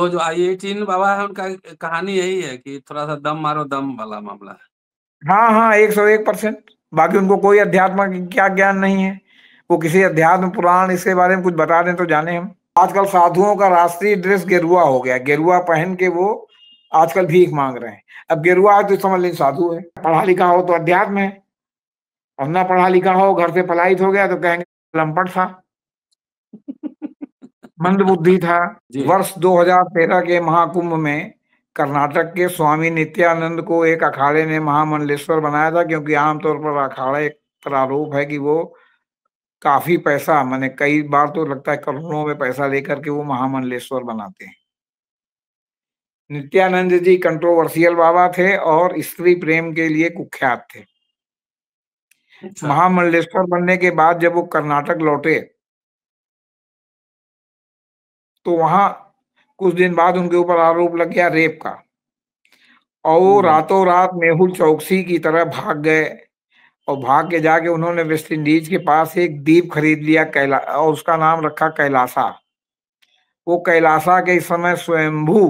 तो जो आई18 बाबा है उनका कहानी यही है कि थोड़ा सा दम मारो दम वाला मामला है। हाँ हाँ, 101%। बाकी उनको कोई अध्यात्म क्या ज्ञान नहीं है। वो किसी अध्यात्म पुराण इसके बारे में कुछ बता दें तो जाने हम। आजकल साधुओं का राष्ट्रीय ड्रेस गेरुआ हो गया। गेरुआ पहन के वो आजकल भीख मांग रहे हैं। अब गेरुआ है तो समझ लें साधु है। पढ़ा लिखा हो तो अध्यात्म है, और ना पढ़ा लिखा हो घर से पलायित हो गया तो कहेंगे लंपट था, मंद बुद्धि था। जी। वर्ष 2013 के महाकुंभ में कर्नाटक के स्वामी नित्यानंद को एक अखाड़े ने महामंडलेश्वर बनाया था, क्योंकि आमतौर पर अखाड़े पर आरोप है कि वो काफी पैसा, माने कई बार तो लगता है करोड़ों में पैसा लेकर के वो महामंडलेश्वर बनाते हैं। नित्यानंद जी कंट्रोवर्शियल बाबा थे और स्त्री प्रेम के लिए कुख्यात थे। अच्छा। महामंडलेश्वर बनने के बाद जब वो कर्नाटक लौटे तो वहां कुछ दिन बाद उनके ऊपर आरोप लग गया रेप का, और वो हम्म। रातों रात मेहुल चौकसी की तरह भाग गए। और भाग के जाके उन्होंने वेस्ट इंडीज के पास एक द्वीप खरीद लिया, कैला, और उसका नाम रखा कैलासा। वो कैलासा के इस समय स्वयंभू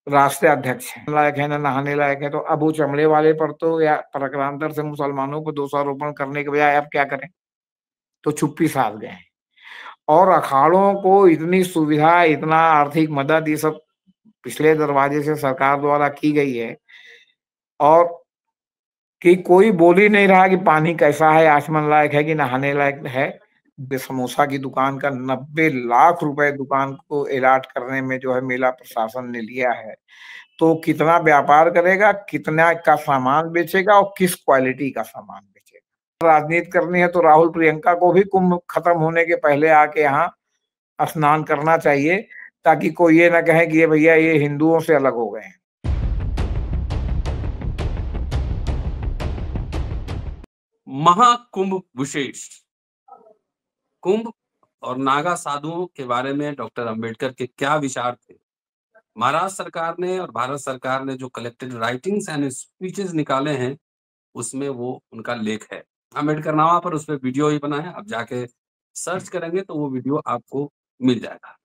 राष्ट्रीय अध्यक्ष है। लायक है ना नहाने लायक है। तो अब वो चमड़े वाले पर तो या परक्रांतर से मुसलमानों को दोषारोपण करने के बजाय अब क्या करें, तो चुप्पी साध गए। और अखाड़ों को इतनी सुविधा, इतना आर्थिक मदद, ये सब पिछले दरवाजे से सरकार द्वारा की गई है, और कि कोई बोल ही नहीं रहा कि पानी कैसा है, आचमन लायक है कि नहाने लायक है। समोसा की दुकान का 90 लाख रुपए दुकान को अलॉट करने में जो है मेला प्रशासन ने लिया है। तो कितना व्यापार करेगा, कितना का सामान बेचेगा और किस क्वालिटी का सामान बेचेगा। राजनीति करनी है तो राहुल प्रियंका को भी कुंभ खत्म होने के पहले आके यहाँ स्नान करना चाहिए, ताकि कोई ये ना कहे कि ये भैया ये हिंदुओं से अलग हो गए हैं। महाकुंभ विशेष कुंभ और नागा साधुओं के बारे में डॉक्टर अंबेडकर के क्या विचार थे। महाराष्ट्र सरकार ने और भारत सरकार ने जो कलेक्टेड राइटिंग्स एंड स्पीचेस निकाले हैं उसमें वो उनका लेख है। अंबेडकर नामा पर उस पे वीडियो ही बना है, आप जाके सर्च करेंगे तो वो वीडियो आपको मिल जाएगा।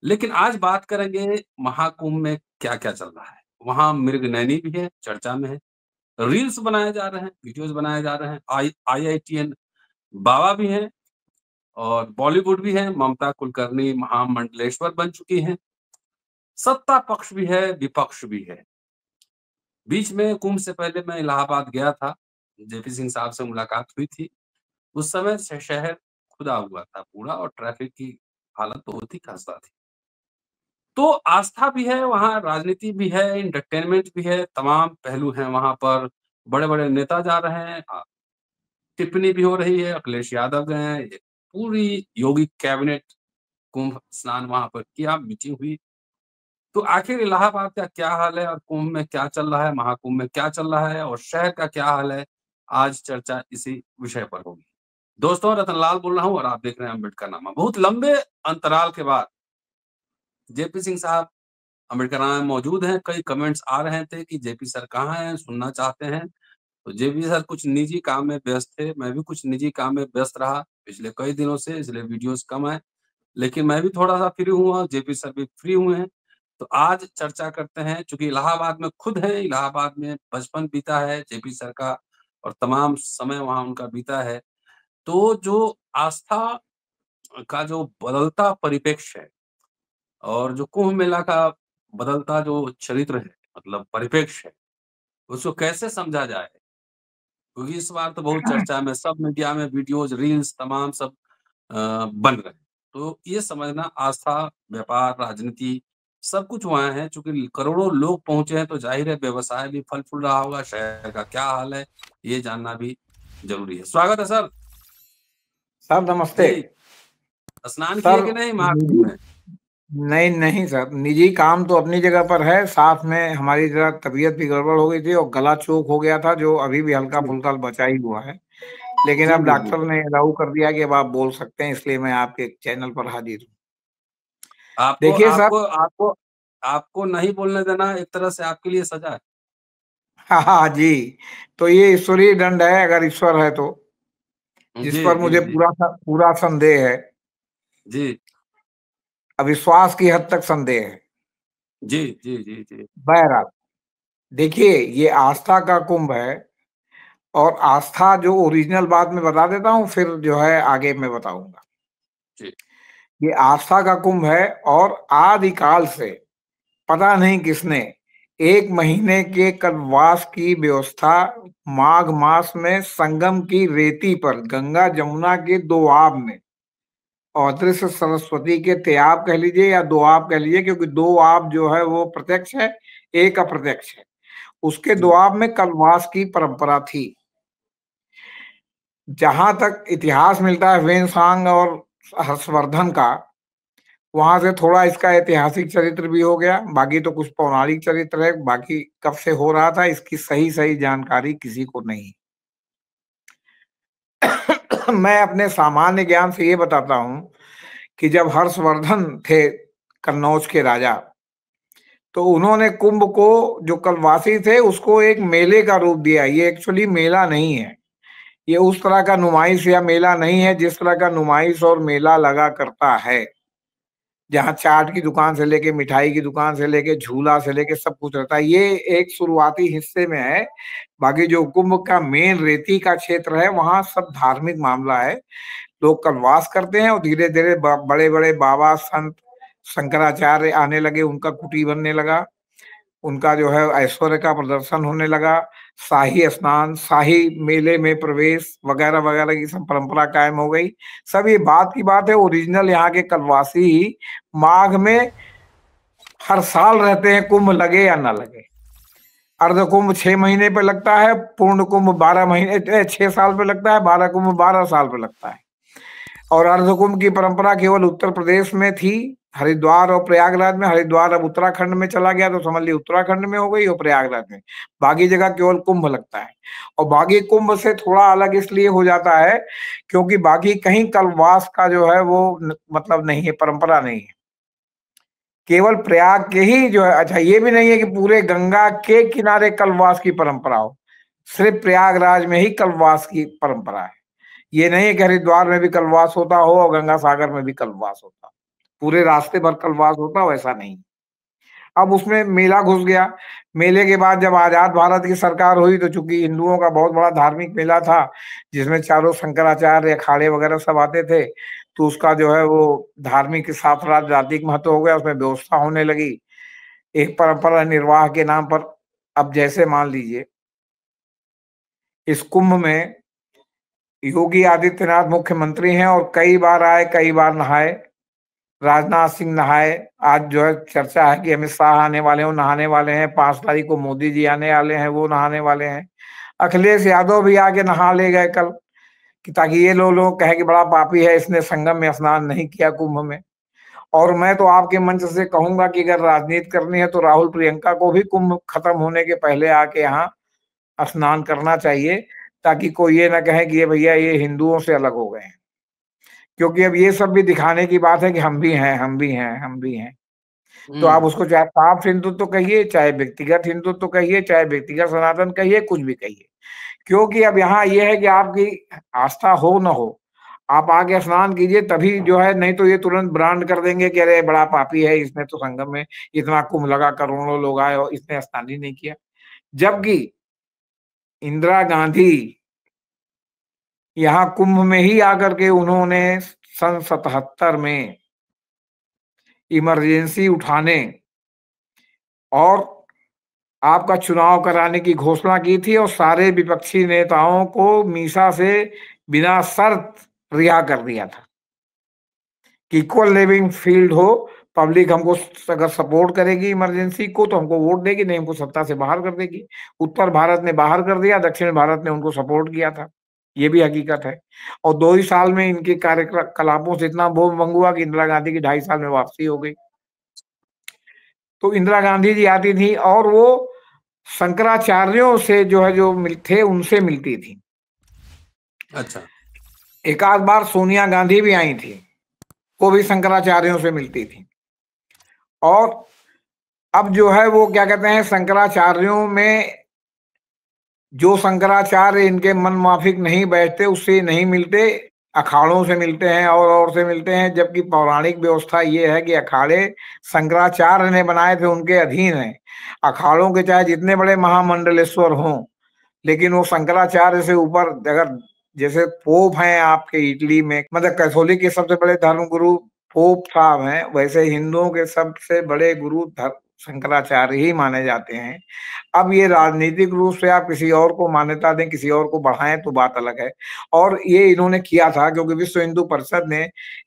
लेकिन आज बात करेंगे महाकुंभ में क्या-क्या चल रहा है। वहाँ मृगनयनी भी है, चर्चा में है। रील्स बनाए जा रहे हैं, वीडियोज़ बनाए जा रहे हैं। आईआईटीएन बाबा भी हैं और बॉलीवुड भी है। ममता कुलकर्णी महामंडलेश्वर बन चुकी हैं। सत्ता पक्ष भी है, विपक्ष भी है। बीच में कुंभ से पहले मैं इलाहाबाद गया था, जेपी सिंह साहब से मुलाकात हुई थी। उस समय शहर खुदा हुआ था पूरा और ट्रैफिक की हालत बहुत ही खस्ता थी। तो आस्था भी है वहाँ, राजनीति भी है, एंटरटेनमेंट भी है, तमाम पहलू हैं वहाँ पर। बड़े-बड़े नेता जा रहे हैं, टिप्पणी भी हो रही है, अखिलेश यादव गए हैं, ये पूरी योगी कैबिनेट कुंभ स्नान वहाँ पर किया, मीटिंग हुई। तो आखिर इलाहाबाद का क्या हाल है और कुंभ में क्या चल रहा है, महाकुंभ में क्या चल रहा है और शहर का क्या हाल है, आज चर्चा इसी विषय पर होगी। दोस्तों, रतनलाल बोल रहा हूँ और आप देख रहे हैं अम्बेडकरनामा। बहुत लंबे अंतराल के बाद जेपी सिंह साहब अम्बेडकरनामा में मौजूद हैं। कई कमेंट्स आ रहे थे कि जेपी सर कहाँ हैं, सुनना चाहते हैं। तो जेपी सर कुछ निजी काम में व्यस्त थे, मैं भी कुछ निजी काम में व्यस्त रहा पिछले कई दिनों से, इसलिए वीडियोज़ कम आए। लेकिन मैं भी थोड़ा-सा फ्री हुआ, जेपी सर भी फ्री हुए हैं। तो आज चर्चा करते हैं, चूँकि इलाहाबाद में खुद हैं, इलाहाबाद में बचपन बीता है जेपी सर का और तमाम समय वहाँ उनका बीता है। तो जो आस्था का जो बदलता परिप्रेक्ष्य है और जो कुंभ मेला का बदलता जो चरित्र है, मतलब परिप्रेक्ष्य है, उसको कैसे समझा जाए? क्योंकि इस बार तो बहुत चर्चा में, सब मीडिया में वीडियोज़, रील्स तमाम सब बन रहे हैं। तो ये समझना आस्था, व्यापार, राजनीति सब कुछ वहाँ है। चूँकि करोड़ों लोग पहुँचे हैं तो ज़ाहिर है व्यवसाय भी फल-फूल रहा होगा, शहर का क्या हाल है, ये जानना भी ज़रूरी है। स्वागत है सर। सर नमस्ते। जी, स्नान किए सर कि नहीं निजी, महाकुंभ में? नहीं नहीं सर, निजी काम तो अपनी जगह पर है। साथ में हमारी जरा तबीयत भी गड़बड़ हो गई थी और गला चोक हो गया था, जो अभी भी हल्का जी। फुल्का बचा ही हुआ है। लेकिन जी, अब जी, जी। डॉक्टर ने अलाउ कर दिया कि अब आप बोल सकते हैं, इसलिए मैं आपके चैनल पर हाजिर हूँ। आपको देखिए सर, आपको आपको आपको नहीं बोलने देना एक तरह से आपके लिए सज़ा है। हाँ हाँ जी, तो ये ईश्वरीय दंड है, अगर ईश्वर है तो, जिस जी, पर जी, मुझे जी। पूरा पूरा संदेह है। जी। अविश्वास की हद तक संदेह है। जी जी जी जी। बहरहाल देखिए, ये आस्था का कुंभ है, और आस्था जो ओरिजिनल बात में बता देता हूं, फिर जो है आगे मैं बताऊंगा। जी ये आस्था का कुंभ है, और आदिकाल से पता नहीं किसने 1 महीने के कल्पवास की व्यवस्था माघ मास में संगम की रेती पर गंगा जमुना के दोआब में, और अदृश्य सरस्वती के तेयाब कह लीजिए या दोआब कह लीजिए, क्योंकि दो आब जो है वो प्रत्यक्ष है, एक अप्रत्यक्ष है, उसके जी दोआब में कल्पवास की परंपरा थी। जहां तक इतिहास मिलता है वेनसांग और हर्षवर्धन का, वहां से थोड़ा इसका ऐतिहासिक चरित्र भी हो गया, बाकी तो कुछ पौराणिक चरित्र है, बाकी कब से हो रहा था इसकी सही सही जानकारी किसी को नहीं। मैं अपने सामान्य ज्ञान से ये बताता हूं कि जब हर्षवर्धन थे कन्नौज के राजा, तो उन्होंने कुंभ को, जो कल्पवासी थे, उसको एक मेले का रूप दिया। ये एक्चुअली मेला नहीं है, ये उस तरह का नुमाइश या मेला नहीं है जिस तरह का नुमाइश और मेला लगा करता है, जहाँ चाट की दुकान से लेके, मिठाई की दुकान से लेके, झूला से लेके सब कुछ रहता है। ये एक शुरुआती हिस्से में है, बाकी जो कुंभ का मेन रेती का क्षेत्र है, वहां सब धार्मिक मामला है। लोग कल्पवास करते हैं, और धीरे धीरे बड़े बड़े बाबा संत शंकराचार्य आने लगे, उनका कुटी बनने लगा, उनका जो है ऐश्वर्य का प्रदर्शन होने लगा, शाही स्नान, शाही मेले में प्रवेश वगैरह वगैरह की सब परंपरा कायम हो गई। सब ये बात की बात है, ओरिजिनल यहाँ के कल्पवासी ही माघ में हर साल रहते हैं, कुंभ लगे या ना लगे। अर्ध कुंभ 6 महीने पे लगता है, पूर्ण कुंभ 12 महीने 6 साल पे लगता है, 12 कुंभ 12 साल पे लगता है। और अर्धकुंभ की परंपरा केवल उत्तर प्रदेश में थी, हरिद्वार और प्रयागराज में। हरिद्वार अब उत्तराखंड में चला गया, तो समझ ली उत्तराखंड में हो गई, और प्रयागराज में। बाकी जगह केवल कुंभ लगता है, और बाकी कुंभ से थोड़ा अलग इसलिए हो जाता है क्योंकि बाकी कहीं कल्पवास का जो है वो मतलब नहीं है, परंपरा नहीं है। केवल प्रयाग के ही जो है, अच्छा ये भी नहीं है कि पूरे गंगा के किनारे कल्पवास की परंपरा हो, सिर्फ प्रयागराज में ही कल्पवास की परंपरा है। ये नहीं है कि हरिद्वार में भी कल्पवास होता हो और गंगा सागर में भी कल्पवास होता, पूरे रास्ते भर कल्पवास होता, वैसा नहीं। अब उसमें मेला घुस गया। मेले के बाद जब आजाद भारत की सरकार हुई, तो चूंकि हिंदुओं का बहुत बड़ा धार्मिक मेला था, जिसमें चारों शंकराचार्य अखाड़े वगैरह सब आते थे, तो उसका जो है वो धार्मिक के साथ राजनीतिक महत्व हो गया, उसमें व्यवस्था होने लगी एक परंपरा निर्वाह के नाम पर। अब जैसे मान लीजिए इस कुंभ में योगी आदित्यनाथ मुख्यमंत्री हैं, और कई बार आए, कई बार नहाए, राजनाथ सिंह नहाए, आज जो है चर्चा है कि अमित शाह आने वाले हैं, नहाने वाले हैं, 5 तारीख को मोदी जी आने वाले हैं, वो नहाने वाले हैं, अखिलेश यादव भी आके नहा ले गए कल, कि ताकि ये लोग कहें कि बड़ा पापी है, इसने संगम में स्नान नहीं किया कुंभ में। और मैं तो आपके मंच से कहूंगा कि अगर राजनीति करनी है तो राहुल प्रियंका को भी कुंभ खत्म होने के पहले आके यहाँ स्नान करना चाहिए, ताकि कोई ये ना कहे कि ये भैया ये हिंदुओं से अलग हो गए हैं। क्योंकि अब ये सब भी दिखाने की बात है कि हम भी हैं, हम भी हैं, हम भी हैं। तो आप उसको चाहे साफ हिंदुत्व तो कहिए, चाहे व्यक्तिगत हिंदुत्व तो कहिए, चाहे व्यक्तिगत सनातन कहिए, कुछ भी कहिए। क्योंकि अब यहाँ ये है कि आपकी आस्था हो न हो, आप आगे स्नान कीजिए तभी जो है, नहीं तो ये तुरंत ब्रांड कर देंगे कि अरे बड़ा पापी है, इसने तो संगम में इतना कुंभ लगा, करोड़ों लोग आए और इसने स्नान ही नहीं किया। जबकि इंदिरा गांधी यहाँ कुंभ में ही आकर के उन्होंने सन 77 में इमरजेंसी उठाने और आपका चुनाव कराने की घोषणा की थी, और सारे विपक्षी नेताओं को मीसा से बिना शर्त रिहा कर दिया था कि इक्वल लिविंग फील्ड हो, पब्लिक हमको अगर सपोर्ट करेगी इमरजेंसी को तो हमको वोट देगी, नहीं हमको सत्ता से बाहर कर देगी। उत्तर भारत ने बाहर कर दिया, दक्षिण भारत ने उनको सपोर्ट किया था, ये भी हकीकत है। और 2 ही साल में इनके कार्यकलापों से इतना बोम बंग हुआ कि इंदिरा गांधी की 2.5 साल में वापसी हो गई। तो इंदिरा गांधी जी आती थी और वो शंकराचार्यों से जो है जो थे उनसे मिलती थी। अच्छा। एक आध बार सोनिया गांधी भी आई थी, वो भी शंकराचार्यों से मिलती थी। और अब जो है वो क्या कहते हैं, शंकराचार्यों में जो शंकराचार्य इनके मन माफिक नहीं बैठते उससे नहीं मिलते, अखाड़ों से मिलते हैं और से मिलते हैं, जबकि पौराणिक व्यवस्था ये है कि अखाड़े शंकराचार्य ने बनाए थे, उनके अधीन है। अखाड़ों के चाहे जितने बड़े महामंडलेश्वर हों, लेकिन वो शंकराचार्य से ऊपर, अगर जैसे पोप हैं आपके इटली में, मतलब कैथोलिक के सबसे बड़े धर्म गुरु पोप साहब हैं, वैसे हिंदुओं के सबसे बड़े गुरु शंकराचार्य ही माने जाते हैं। अब ये राजनीतिक रूप से आप किसी और को मान्यता दें, किसी और को बढ़ाएं तो बात अलग है। और ये इन्होंने किया था क्योंकि विश्व हिंदू परिषद ने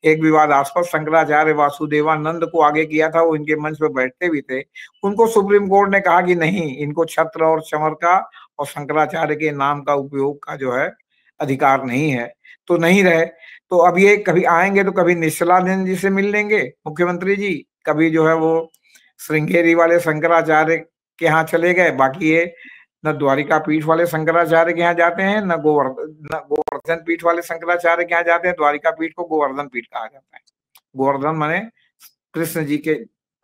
एक विवादास्पद शंकराचार्य वासुदेवानंद को आगे किया था, वो इनके मंच पर बैठते भी थे। उनको सुप्रीम कोर्ट ने कहा कि नहीं, इनको छत्र और चमर का और शंकराचार्य के नाम का उपयोग का जो है अधिकार नहीं है, तो नहीं रहे। तो अब ये कभी आएंगे तो कभी निश्चलानंद जी से मिल लेंगे मुख्यमंत्री जी, कभी जो है वो श्रृंगेरी वाले शंकराचार्य के यहाँ चले गए। बाकी ये न द्वारिका पीठ वाले शंकराचार्य के यहाँ जाते हैं, न गोवर्धन पीठ वाले शंकराचार्य के यहाँ जाते हैं। द्वारिका पीठ को गोवर्धन पीठ कहा जाता है। गोवर्धन माने कृष्ण जी के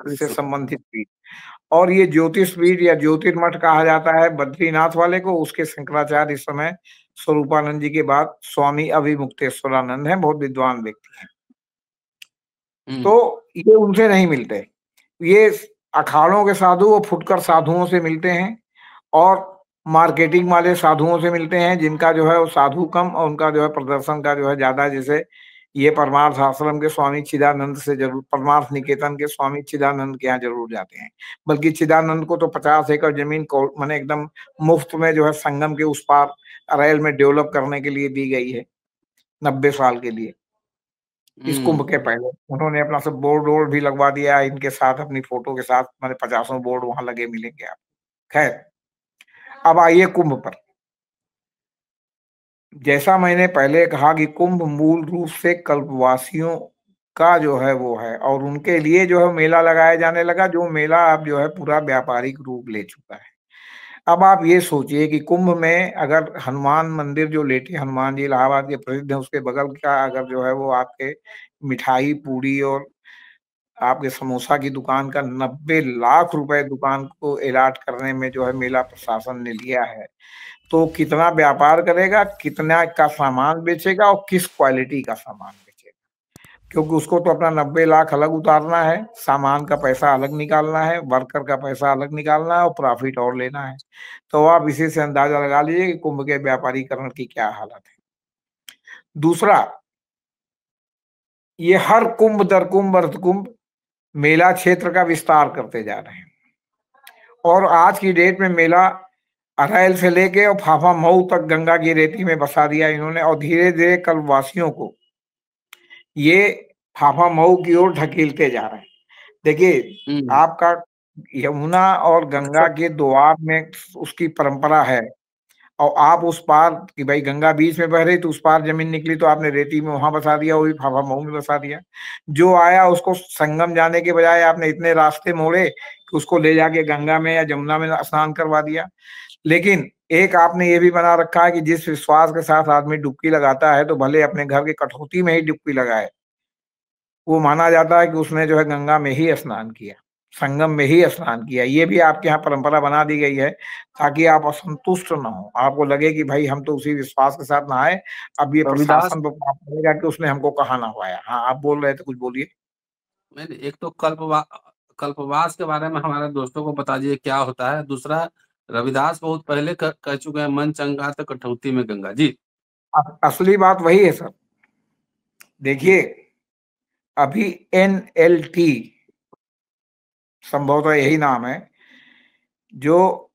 से संबंधित पीठ। और ये ज्योतिष पीठ या ज्योतिर्मठ कहा जाता है बद्रीनाथ वाले को। उसके शंकराचार्य इस समय स्वरूपानंद जी के बाद स्वामी अभिमुक्तेश्वरानंद हैं, बहुत विद्वान व्यक्ति हैं। तो ये उनसे नहीं मिलते। ये अखाड़ों के साधु वो फुटकर साधुओं से मिलते हैं और मार्केटिंग वाले साधुओं से मिलते हैं, जिनका जो है वो साधु कम और उनका जो है प्रदर्शन का जो है ज्यादा। जैसे ये परमार्थ आश्रम के स्वामी चिदानंद से जरूर, परमार्थ निकेतन के स्वामी चिदानंद के यहाँ जरूर जाते हैं। बल्कि चिदानंद को तो 50 एकड़ जमीन मैंने एकदम मुफ्त में जो है संगम के उस पार अरेल में डेवलप करने के लिए दी गई है 90 साल के लिए। इस कुंभ के पहले उन्होंने अपना सब बोर्ड वोर्ड भी लगवा दिया इनके साथ, अपनी फोटो के साथ। मैंने 50 बोर्ड वहां लगे मिलेंगे आप। खैर, अब आइए कुंभ पर। जैसा मैंने पहले कहा कि कुंभ मूल रूप से कल्पवासियों का जो है वो है, और उनके लिए जो है मेला लगाया जाने लगा, जो मेला अब जो है पूरा व्यापारिक रूप ले चुका है। अब आप ये सोचिए कि कुंभ में अगर हनुमान मंदिर जो लेटे हनुमान जी इलाहाबाद के प्रसिद्ध है, उसके बगल का अगर जो है वो आपके मिठाई पूरी और आपके समोसा की दुकान का 90 लाख रुपए दुकान को एलाट करने में जो है मेला प्रशासन ने लिया है, तो कितना व्यापार करेगा, कितना का सामान बेचेगा और किस क्वालिटी का सामान बेचेगा। क्योंकि उसको तो अपना 90 लाख अलग उतारना है, सामान का पैसा अलग निकालना है, वर्कर का पैसा अलग निकालना है और प्रॉफिट और लेना है। तो आप इसी से अंदाजा लगा लीजिए कि कुंभ के व्यापारीकरण की क्या हालत है। दूसरा, ये हर कुंभ दर कुंभ अर्ध कुंभ मेला क्षेत्र का विस्तार करते जा रहे हैं। और आज की डेट में मेला अरैल से लेके और फाफा मऊ तक गंगा की रेती में बसा दिया इन्होंने। और धीरे धीरे कल्पवासियों को ये फाफा मऊ की ओर ढकेलते जा रहे हैं। देखिए, आपका यमुना और गंगा के दोआब में उसकी परंपरा है, और आप उस पार कि भाई गंगा बीच में बह रही तो उस पार जमीन निकली तो आपने रेती में वहां बसा दिया, वही फाफा मऊ में बसा दिया। जो आया उसको संगम जाने के बजाय आपने इतने रास्ते मोड़े कि उसको ले जाके गंगा में या जमुना में स्नान करवा दिया। लेकिन एक आपने ये भी बना रखा है कि जिस विश्वास के साथ आदमी डुबकी लगाता है तो भले अपने घर के कठौती में ही डुबकी लगाए, वो माना जाता है कि उसने जो है गंगा में ही स्नान किया, संगम में ही स्नान किया। ये भी आपके यहाँ परंपरा बना दी गई है ताकि आप असंतुष्ट ना हो, आपको लगे कि भाई हम तो उसी विश्वास के साथ नहाए, अब ये रविदास प्रशासन पर पड़ेगा कि उसने हमको कहाँ नहवाया। हाँ, आप बोल रहे थे, कुछ बोलिए। मैंने एक तो कल्पवास के बारे में हमारे दोस्तों को बता दिए क्या होता है। दूसरा, रविदास बहुत पहले कह चुके हैं, मन चंगा तो कठौती में गंगा जी। असली बात वही है सर। देखिए, अभी NLT संभवतः यही नाम है, जो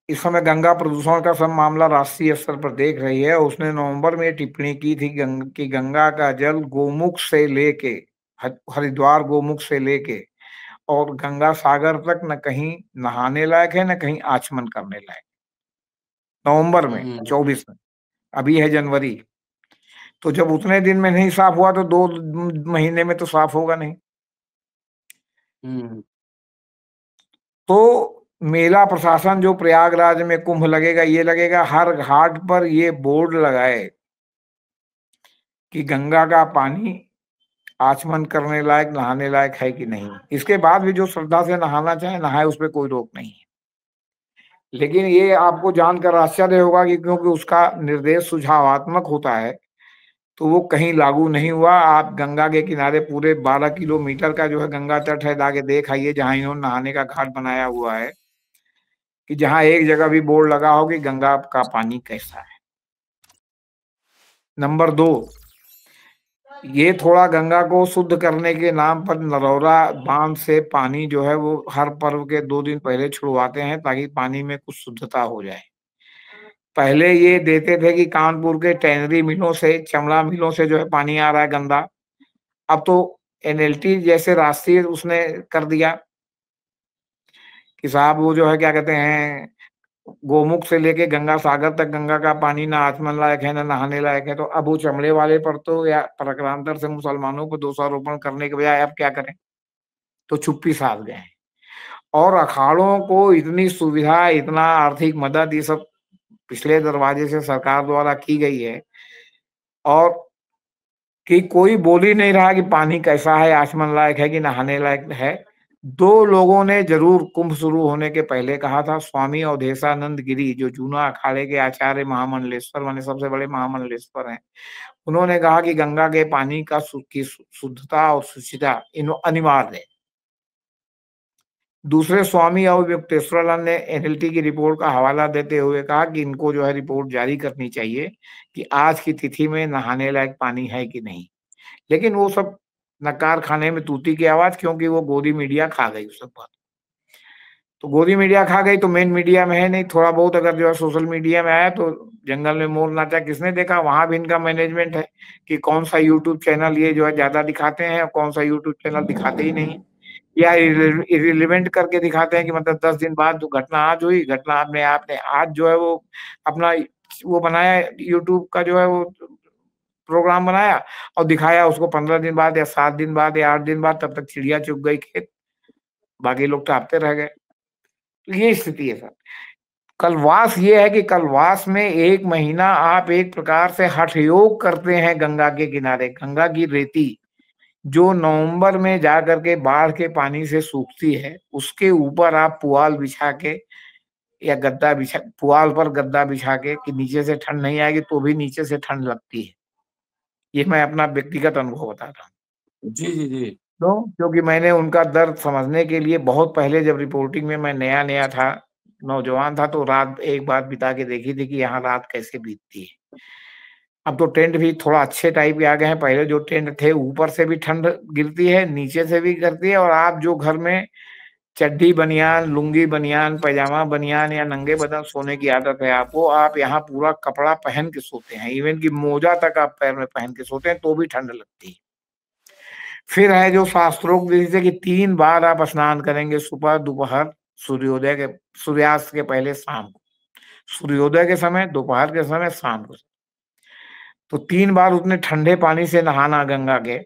इस समय गंगा प्रदूषण का सब मामला राष्ट्रीय स्तर पर देख रही है। उसने नवंबर में टिप्पणी की थी कि गंगा का जल गोमुख से लेके हरिद्वार गोमुख से लेके और गंगा सागर तक न कहीं नहाने लायक है, न कहीं आचमन करने लायक। नवंबर में 24 में, अभी है जनवरी। तो जब उतने दिन में नहीं साफ हुआ तो 2 महीने में तो साफ होगा नहीं। तो मेला प्रशासन जो प्रयागराज में कुंभ लगेगा, ये लगेगा हर घाट पर ये बोर्ड लगाए कि गंगा का पानी आचमन करने लायक, नहाने लायक है कि नहीं। इसके बाद भी जो श्रद्धा से नहाना चाहे नहाए, उस पर कोई रोक नहीं है। लेकिन ये आपको जानकर आश्चर्य होगा कि क्योंकि उसका निर्देश सुझावात्मक होता है, तो वो कहीं लागू नहीं हुआ। आप गंगा के किनारे पूरे 12 किलोमीटर का जो है गंगा तट है, जाके देख आइए, जहाँ इन्होंने नहाने का घाट बनाया हुआ है, कि जहाँ एक जगह भी बोर्ड लगा हो कि गंगा का पानी कैसा है। नंबर 2, ये थोड़ा गंगा को शुद्ध करने के नाम पर नरौरा बांध से पानी जो है वो हर पर्व के 2 दिन पहले छुड़वाते हैं, ताकि पानी में कुछ शुद्धता हो जाए। पहले ये देते थे कि कानपुर के टैनरी मिलों से, चमड़ा मिलों से जो है पानी आ रहा है गंदा। अब तो एनएलटी जैसे राष्ट्रीय उसने कर दिया कि साहब वो जो है क्या कहते हैं, गोमुख से लेके गंगा सागर तक गंगा का पानी ना आचमन लायक है ना नहाने लायक है। तो अब वो चमड़े वाले पर तो या प्रकरांतर से मुसलमानों को दोषारोपण करने के बजाय अब क्या करें, तो चुप्पी साध गए हैं। और अखाड़ों को इतनी सुविधा, इतना आर्थिक मदद, ये सब पिछले दरवाजे से सरकार द्वारा की गई है, और कि कोई बोल ही नहीं रहा कि पानी कैसा है, आचमन लायक है कि नहाने लायक है। 2 लोगों ने जरूर कुंभ शुरू होने के पहले कहा था, स्वामी अवधेशानंद गिरी, जो जूना अखाड़े के आचार्य महामंडलेश्वर माने सबसे बड़े महामंडलेश्वर हैं, उन्होंने कहा कि गंगा के पानी का की शुद्धता और शुचिता अनिवार्य है। दूसरे स्वामी अवयुक्तेश्वरानंद ने एनएलटी की रिपोर्ट का हवाला देते हुए कहा कि इनको जो है रिपोर्ट जारी करनी चाहिए कि आज की तिथि में नहाने लायक पानी है कि नहीं। लेकिन वो सब नकार खाने में तूती की आवाज, क्योंकि वो गोदी मीडिया खा गई उस सब बात। तो गोदी मीडिया खा गई तो मेन मीडिया में है नहीं। थोड़ा बहुत अगर जो है सोशल मीडिया में आया तो जंगल में मोर नाचा किसने देखा, वहां भी इनका मैनेजमेंट है कि कौन सा यूट्यूब चैनल ये जो है ज्यादा दिखाते हैं और कौन सा यूट्यूब चैनल दिखाते ही नहीं, या इरिलेवेंट करके दिखाते हैं कि मतलब 10 दिन बाद जो घटना आज हुई, घटना आपने आपने आज जो है वो अपना वो बनाया, यूट्यूब का जो है वो प्रोग्राम बनाया और दिखाया उसको 15 दिन बाद या 7 दिन बाद या 8 दिन बाद, तब तक चिड़िया चुग गई खेत, बाकी लोग टापते रह गए। तो ये स्थिति है सर। कल्पवास ये है कि कल्पवास में 1 महीना आप एक प्रकार से हठ योग करते हैं गंगा के किनारे। गंगा की रेती जो नवंबर में जा करके बाढ़ के पानी से सूखती है, उसके ऊपर आप पुआल बिछा के या गद्दा बिछा, पुआल पर गद्दा बिछा के कि नीचे से ठंड नहीं आएगी, तो भी नीचे से ठंड लगती है। ये मैं अपना व्यक्तिगत अनुभव बता रहा हूँ। जी जी जी। तो क्योंकि मैंने उनका दर्द समझने के लिए बहुत पहले, जब रिपोर्टिंग में मैं नया नया था, नौजवान था, तो रात एक बार बिता के देखी थी कि यहाँ रात कैसे बीतती है। अब तो टेंट भी थोड़ा अच्छे टाइप के आ गए हैं। पहले जो टेंट थे ऊपर से भी ठंड गिरती है, नीचे से भी करती है, और आप जो घर में चड्डी बनियान, लुंगी बनियान, पैजामा बनियान या नंगे बदन सोने की आदत है आपको, आप यहाँ पूरा कपड़ा पहन के सोते हैं, इवन कि मोजा तक आप पैर में पहन के सोते हैं, तो भी ठंड लगती है। फिर है जो शास्त्रोक्त विधि से कि 3 बार आप स्नान करेंगे, सुबह, दोपहर, सूर्योदय के, सूर्यास्त के पहले, शाम को, सूर्योदय के समय, दोपहर के समय, शाम को। तो 3 बार उतने ठंडे पानी से नहाना गंगा के,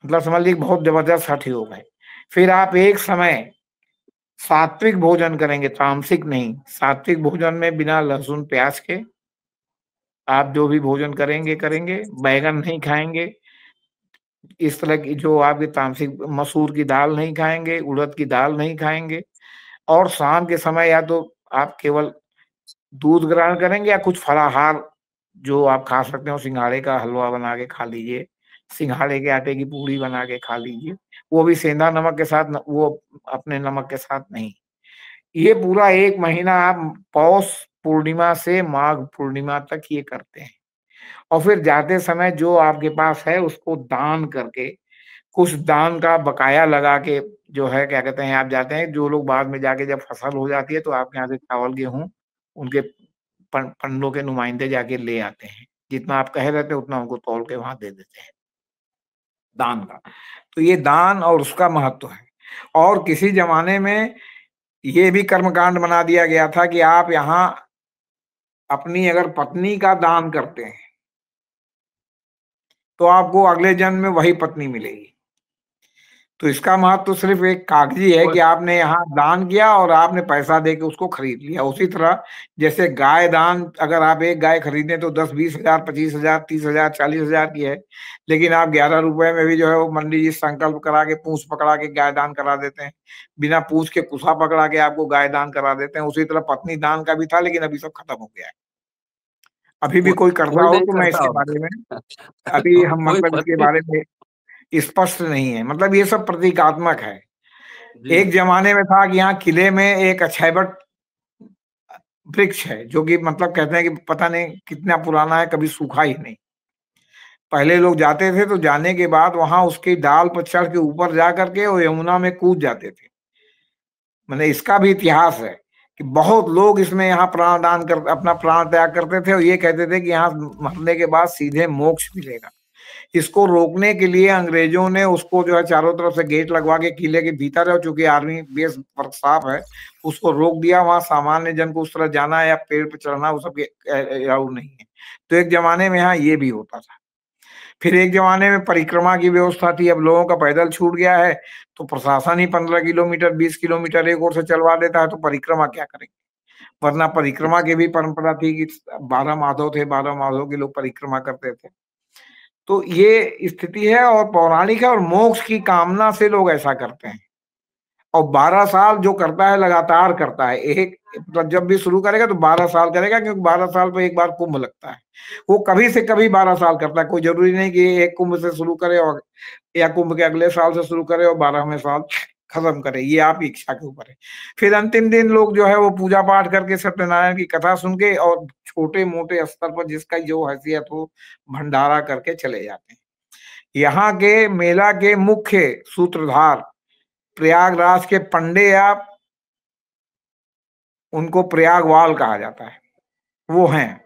मतलब समझ लीजिए बहुत जबरदस्त हठ योग है। फिर आप एक समय सात्विक भोजन करेंगे, तामसिक नहीं, सात्विक भोजन में बिना लहसुन प्याज के आप जो भी भोजन करेंगे करेंगे, बैगन नहीं खाएंगे, इस तरह की जो आपकी तामसिक, मसूर की दाल नहीं खाएंगे, उड़द की दाल नहीं खाएंगे, और शाम के समय या तो आप केवल दूध ग्रहण करेंगे या कुछ फलाहार जो आप खा सकते हो, सिंघाड़े का हलवा बना के खा लीजिए, सिंघाड़े के आटे की पूड़ी बना के खा लीजिए, वो भी सेंधा नमक के साथ, वो अपने नमक के साथ नहीं। ये पूरा 1 महीना आप पौष पूर्णिमा से माघ पूर्णिमा तक ये करते हैं, और फिर जाते समय जो आपके पास है उसको दान करके, कुछ दान का बकाया लगा के, जो है क्या कहते हैं, आप जाते हैं, जो लोग बाद में जाके जब फसल हो जाती है तो आपके यहाँ से चावल गेहूं उनके पंडों के नुमाइंदे जाके ले आते हैं, जितना आप कह रहे थे उतना उनको तौल के वहां दे देते हैं दान का। तो ये दान और उसका महत्व है। और किसी जमाने में ये भी कर्मकांड बना दिया गया था कि आप यहाँ अपनी अगर पत्नी का दान करते हैं तो आपको अगले जन्म में वही पत्नी मिलेगी। तो इसका महत्व तो सिर्फ एक कागजी है कि आपने यहाँ दान किया और आपने पैसा दे के उसको खरीद लिया। उसी तरह जैसे गाय दान, अगर आप एक गाय खरीदें तो 10-20 हजार, 25 हजार, 30 हजार, 40 हजार की है, लेकिन आप 11 रुपए में भी जो है वो मंडी जी संकल्प करा के पूंछ पकड़ा के गाय दान करा देते हैं, बिना पूंछ के कुसा पकड़ा के आपको गाय दान करा देते हैं। उसी तरह पत्नी दान का भी था, लेकिन अभी सब खत्म हो गया है। अभी भी कोई करता कोई हो नहीं तो मैं करता इसके बारे में, होगा। अभी हम कोई मतलब फर्क इसके नहीं। बारे में स्पष्ट नहीं है। मतलब ये सब प्रतीकात्मक है। जी, एक जमाने में था कि यहाँ किले में एक अक्षयवट वृक्ष है, जो कि मतलब कहते हैं कि पता नहीं कितना पुराना है, कभी सूखा ही नहीं। पहले लोग जाते थे तो जाने के बाद वहां उसकी डाल पर चढ़ के ऊपर जा करके वो यमुना में कूद जाते थे। मैंने इसका भी इतिहास है कि बहुत लोग इसमें यहाँ प्राण दान कर अपना प्राण त्याग करते थे और ये कहते थे कि यहाँ मरने के बाद सीधे मोक्ष मिलेगा। इसको रोकने के लिए अंग्रेजों ने उसको जो है चारों तरफ से गेट लगवा के किले के भीतर है, चूंकि आर्मी बेस वर्कशॉप है, उसको रोक दिया। वहां सामान्य जन को उस तरह जाना या पेड़ पर चढ़ना वो सब अलाउड नहीं है। तो एक जमाने में यहाँ ये भी होता था। फिर एक जमाने में परिक्रमा की व्यवस्था थी। अब लोगों का पैदल छूट गया है तो प्रशासन ही 15 किलोमीटर 20 किलोमीटर एक ओर से चलवा देता है, तो परिक्रमा क्या करेंगे। वरना परिक्रमा की भी परंपरा थी कि 12 माधव थे, 12 माधव के लोग परिक्रमा करते थे। तो ये स्थिति है और पौराणिक है और मोक्ष की कामना से लोग ऐसा करते हैं। और 12 साल जो करता है लगातार करता है, एक मतलब जब भी शुरू करेगा तो 12 साल करेगा, क्योंकि 12 साल पे एक बार कुंभ लगता है। वो कभी से कभी 12 साल करता है। कोई जरूरी नहीं कि एक कुंभ से शुरू करे और या कुंभ के अगले साल से शुरू करे और 12वें साल खत्म करे। ये आपकी इच्छा के ऊपर है। फिर अंतिम दिन लोग जो है वो पूजा पाठ करके सत्यनारायण की कथा सुन के और छोटे मोटे स्तर पर जिसका जो हैसियत हो भंडारा करके चले जाते हैं। यहाँ के मेला के मुख्य सूत्रधार प्रयागराज के पंडे, या उनको प्रयागवाल कहा जाता है, वो हैं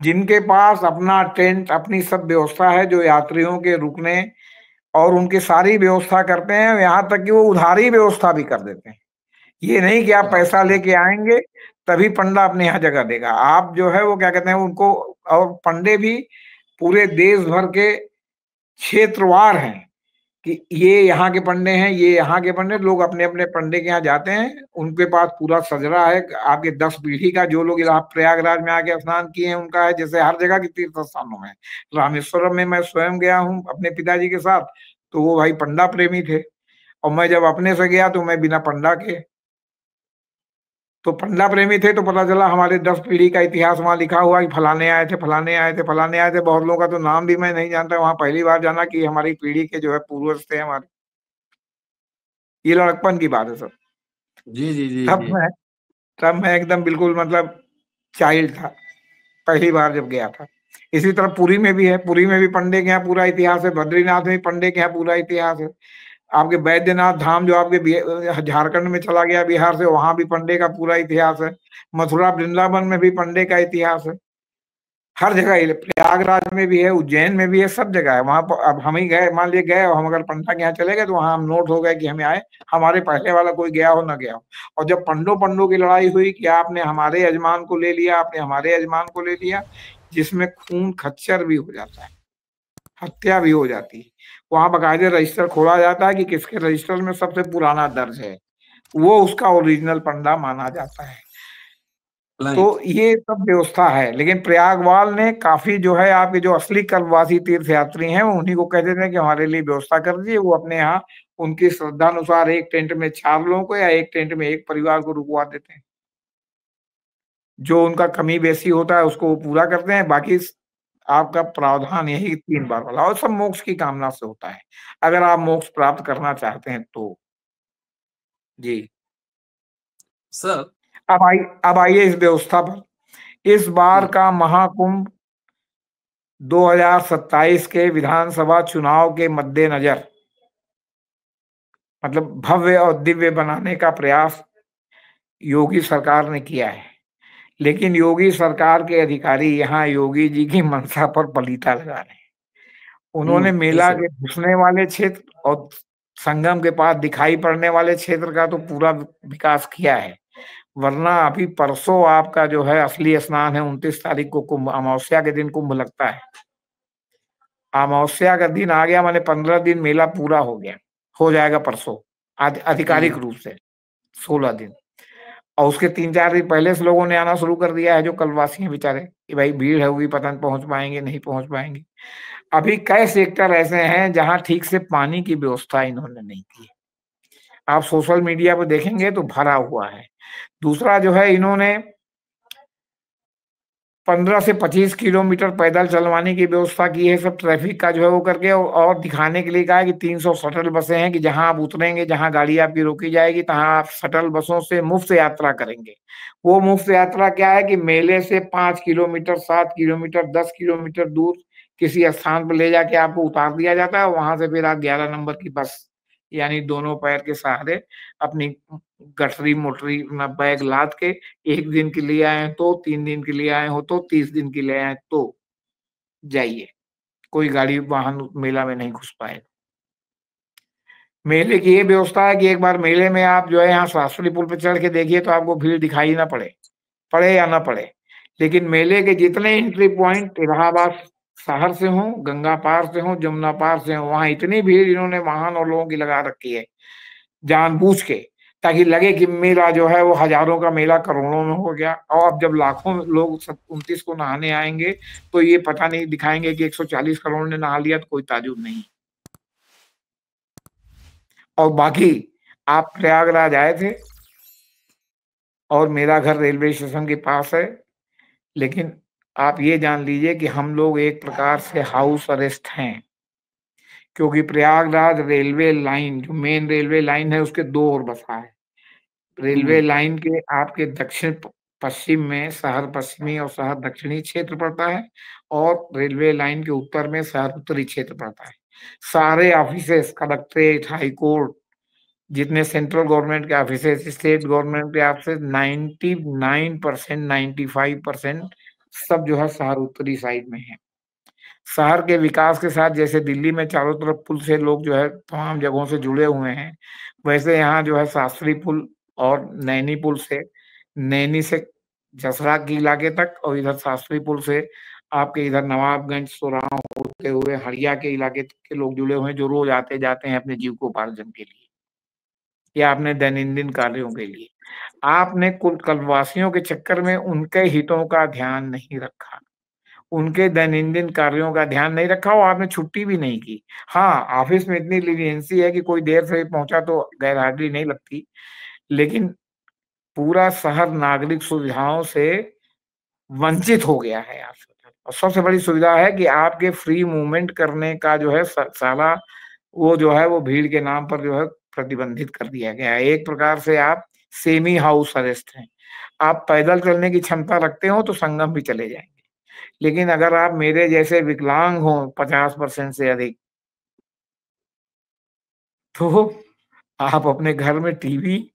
जिनके पास अपना टेंट अपनी सब व्यवस्था है, जो यात्रियों के रुकने और उनकी सारी व्यवस्था करते हैं। यहाँ तक कि वो उधारी व्यवस्था भी कर देते हैं। ये नहीं कि आप क्या पैसा बात है। लेके आएंगे तभी पंडा अपने यहाँ जगह देगा। आप जो है वो क्या कहते हैं उनको, और पंडे भी पूरे देश भर के क्षेत्रवार हैं कि ये यहाँ के पंडे हैं, ये यहाँ के पंडे। लोग अपने अपने पंडे के यहाँ जाते हैं, उनके पास पूरा सजरा है आपके 10 पीढ़ी का। जो लोग इलाहा प्रयागराज में आके स्नान किए हैं उनका है, जैसे हर जगह की तीर्थ स्थानों में। रामेश्वरम में मैं स्वयं गया हूँ अपने पिताजी के साथ, तो वो भाई पंडा प्रेमी थे। और मैं जब अपने से गया तो मैं बिना पंडा के, तो पंडा प्रेमी थे। तो पता चला हमारे 10 पीढ़ी का इतिहास वहां लिखा हुआ कि फलाने आए थे, फलाने आए थे, फलाने आए थे। बहुत लोगों का तो नाम भी मैं नहीं जानता, वहां पहली बार जाना कि हमारी पीढ़ी के जो है पूर्वज थे हमारे। ये लड़कपन की बात है सर। जी, जी, जी, तब जी। मैं तब मैं एकदम बिल्कुल मतलब चाइल्ड था, पहली बार जब गया था। इसी तरह पुरी में भी है, पुरी में भी पंडे के यहाँ पूरा इतिहास है। बद्रीनाथ में भी पंडे के यहाँ पूरा इतिहास है। आपके बैद्यनाथ धाम जो आपके झारखंड में चला गया बिहार से, वहां भी पंडे का पूरा इतिहास है। मथुरा वृंदावन में भी पंडे का इतिहास है। हर जगह, प्रयागराज में भी है, उज्जैन में भी है, सब जगह है। वहां पर अब हम ही गए, मान लिए गए और हम अगर पंडा के यहाँ चले गए तो वहां हम नोट हो गए कि हमें आए, हमारे पहले वाला कोई गया हो ना गया हो। और जब पंडो पंडो की लड़ाई हुई कि आपने हमारे यजमान को ले लिया, आपने हमारे यजमान को ले लिया, जिसमें खून खच्चर भी हो जाता है, हत्या भी हो जाती है। वहां बाकायदे रजिस्टर खोला जाता है कि किसके रजिस्टर में सबसे पुराना दर्ज है, वो उसका ओरिजिनल पंडा माना जाता है। तो लाइक। ये सब व्यवस्था है। लेकिन प्रयागवाल ने काफी जो है आपके जो असली कल्पवासी तीर्थ यात्री हैं वो उन्हीं को कहते थे कि हमारे लिए व्यवस्था कर दीजिए। वो अपने यहाँ उनकी श्रद्धा अनुसार एक टेंट में 4 लोगों को या एक टेंट में एक परिवार को रुकवा देते हैं। जो उनका कमी बेसी होता है उसको वो पूरा करते हैं। बाकी आपका प्रावधान यही 3 बार वाला, और सब मोक्ष की कामना से होता है, अगर आप मोक्ष प्राप्त करना चाहते हैं तो। जी। सर। अब आइए इस व्यवस्था पर। इस बार जी, का महाकुंभ 2027 के विधानसभा चुनाव के मद्देनजर मतलब भव्य और दिव्य बनाने का प्रयास योगी सरकार ने किया है। लेकिन योगी सरकार के अधिकारी यहाँ योगी जी की मंशा पर पलीता लगा रहे हैं। उन्होंने मेला कैसे? के घुसने वाले क्षेत्र और संगम के पास दिखाई पड़ने वाले क्षेत्र का तो पूरा विकास किया है। वरना अभी परसों आपका जो है असली स्नान है, 29 तारीख को कुंभ, अमावस्या के दिन कुंभ लगता है। अमावस्या का दिन आ गया माने 15 दिन मेला पूरा हो गया, हो जाएगा परसों आधिकारिक जी, रूप से 16 दिन। और उसके 3-4 दिन पहले से लोगों ने आना शुरू कर दिया है, जो कलवासी हैं बेचारे, कि भाई भीड़ होगी, पता नहीं पहुंच पाएंगे नहीं पहुंच पाएंगे। अभी कई सेक्टर ऐसे हैं जहां ठीक से पानी की व्यवस्था इन्होंने नहीं की है। आप सोशल मीडिया पर देखेंगे तो भरा हुआ है। दूसरा जो है, इन्होंने 15 से 25 किलोमीटर पैदल चलवाने की व्यवस्था की है, सब ट्रैफिक का जो है वो करके, और दिखाने के लिए कहा है कि 300 शटल बसें हैं कि जहां आप उतरेंगे, जहां गाड़ी आपकी रोकी जाएगी, तहां आप शटल बसों से मुफ्त यात्रा करेंगे। वो मुफ्त यात्रा क्या है कि मेले से 5 किलोमीटर, 7 किलोमीटर, 10 किलोमीटर दूर किसी स्थान पर ले जाके आपको उतार दिया जाता है, वहां से फिर आप 11 नंबर की बस, यानी दोनों पैर के सहारे अपनी गठरी मोटरी अपना बैग लाद के, 1 दिन के लिए आए तो, 3 दिन के लिए आए हो तो, 30 दिन के लिए आए तो जाइए। कोई गाड़ी वाहन मेला में नहीं घुस पाए। मेले की ये व्यवस्था है कि एक बार मेले में आप जो है यहाँ शास्त्री पुल पे चढ़ के देखिए तो आपको भीड़ दिखाई ना पड़े, पड़े या ना पड़े। लेकिन मेले के जितने एंट्री पॉइंट इलाहाबाद शहर से हों, गंगा पार से हों, जमुना पार से हों, वहां इतनी भीड़ इन्होंने वाहन और लोगों की लगा रखी है जानबूझ के, ताकि लगे कि मेला जो है वो हजारों का मेला करोड़ों में हो गया। और अब जब लाखों लोग 29 को नहाने आएंगे तो ये पता नहीं दिखाएंगे कि 140 करोड़ ने नहा लिया, तो कोई ताजुब नहीं। और बाकी आप प्रयागराज आए थे और मेरा घर रेलवे स्टेशन के पास है, लेकिन आप ये जान लीजिए कि हम लोग एक प्रकार से हाउस अरेस्ट हैं, क्योंकि प्रयागराज रेलवे लाइन, जो मेन रेलवे लाइन है, उसके 2 ओर बसा है। रेलवे लाइन के आपके दक्षिण पश्चिम में शहर पश्चिमी और शहर दक्षिणी क्षेत्र पड़ता है, और रेलवे लाइन के उत्तर में शहर उत्तरी क्षेत्र पड़ता है। सारे ऑफिसेस, कलेक्ट्रेट, हाई कोर्ट, जितने सेंट्रल गवर्नमेंट के ऑफिसेस, स्टेट गवर्नमेंट के ऑफिसेस, 99%, 95% सब जो है शहर उत्तरी साइड में है। शहर के विकास के साथ जैसे दिल्ली में चारों तरफ पुल से लोग जो है तमाम जगहों से जुड़े हुए हैं, वैसे यहाँ जो है शास्त्री पुल और नैनी पुल से, नैनी से जसरा के इलाके तक, और इधर शास्त्री पुल से आपके इधर नवाबगंज सोराव होते हुए हड़िया के इलाके तक के लोग जुड़े हुए हैं, जो रोज आते जाते हैं अपने जीविकोपार्जन के लिए या अपने दैनंदिन कार्यों के लिए। आपने कुल कल्पवासियों के चक्कर में उनके हितों का ध्यान नहीं रखा, उनके दैनंदिन कार्यों का ध्यान नहीं रखा, और आपने छुट्टी भी नहीं की। हाँ, ऑफिस में इतनी लीनियंसी है कि कोई देर से पहुंचा तो गैर हाजिरी नहीं लगती, लेकिन पूरा शहर नागरिक सुविधाओं से वंचित हो गया है आज। और सबसे बड़ी सुविधा है कि आपके फ्री मूवमेंट करने का जो है सारा वो जो है वो भीड़ के नाम पर जो है प्रतिबंधित कर दिया गया है। एक प्रकार से आप सेमी हाउस अरेस्ट हैं। आप पैदल चलने की क्षमता रखते हो तो संगम भी चले जाएंगे, लेकिन अगर आप मेरे जैसे विकलांग हो 50% से अधिक, तो आप अपने घर में टीवी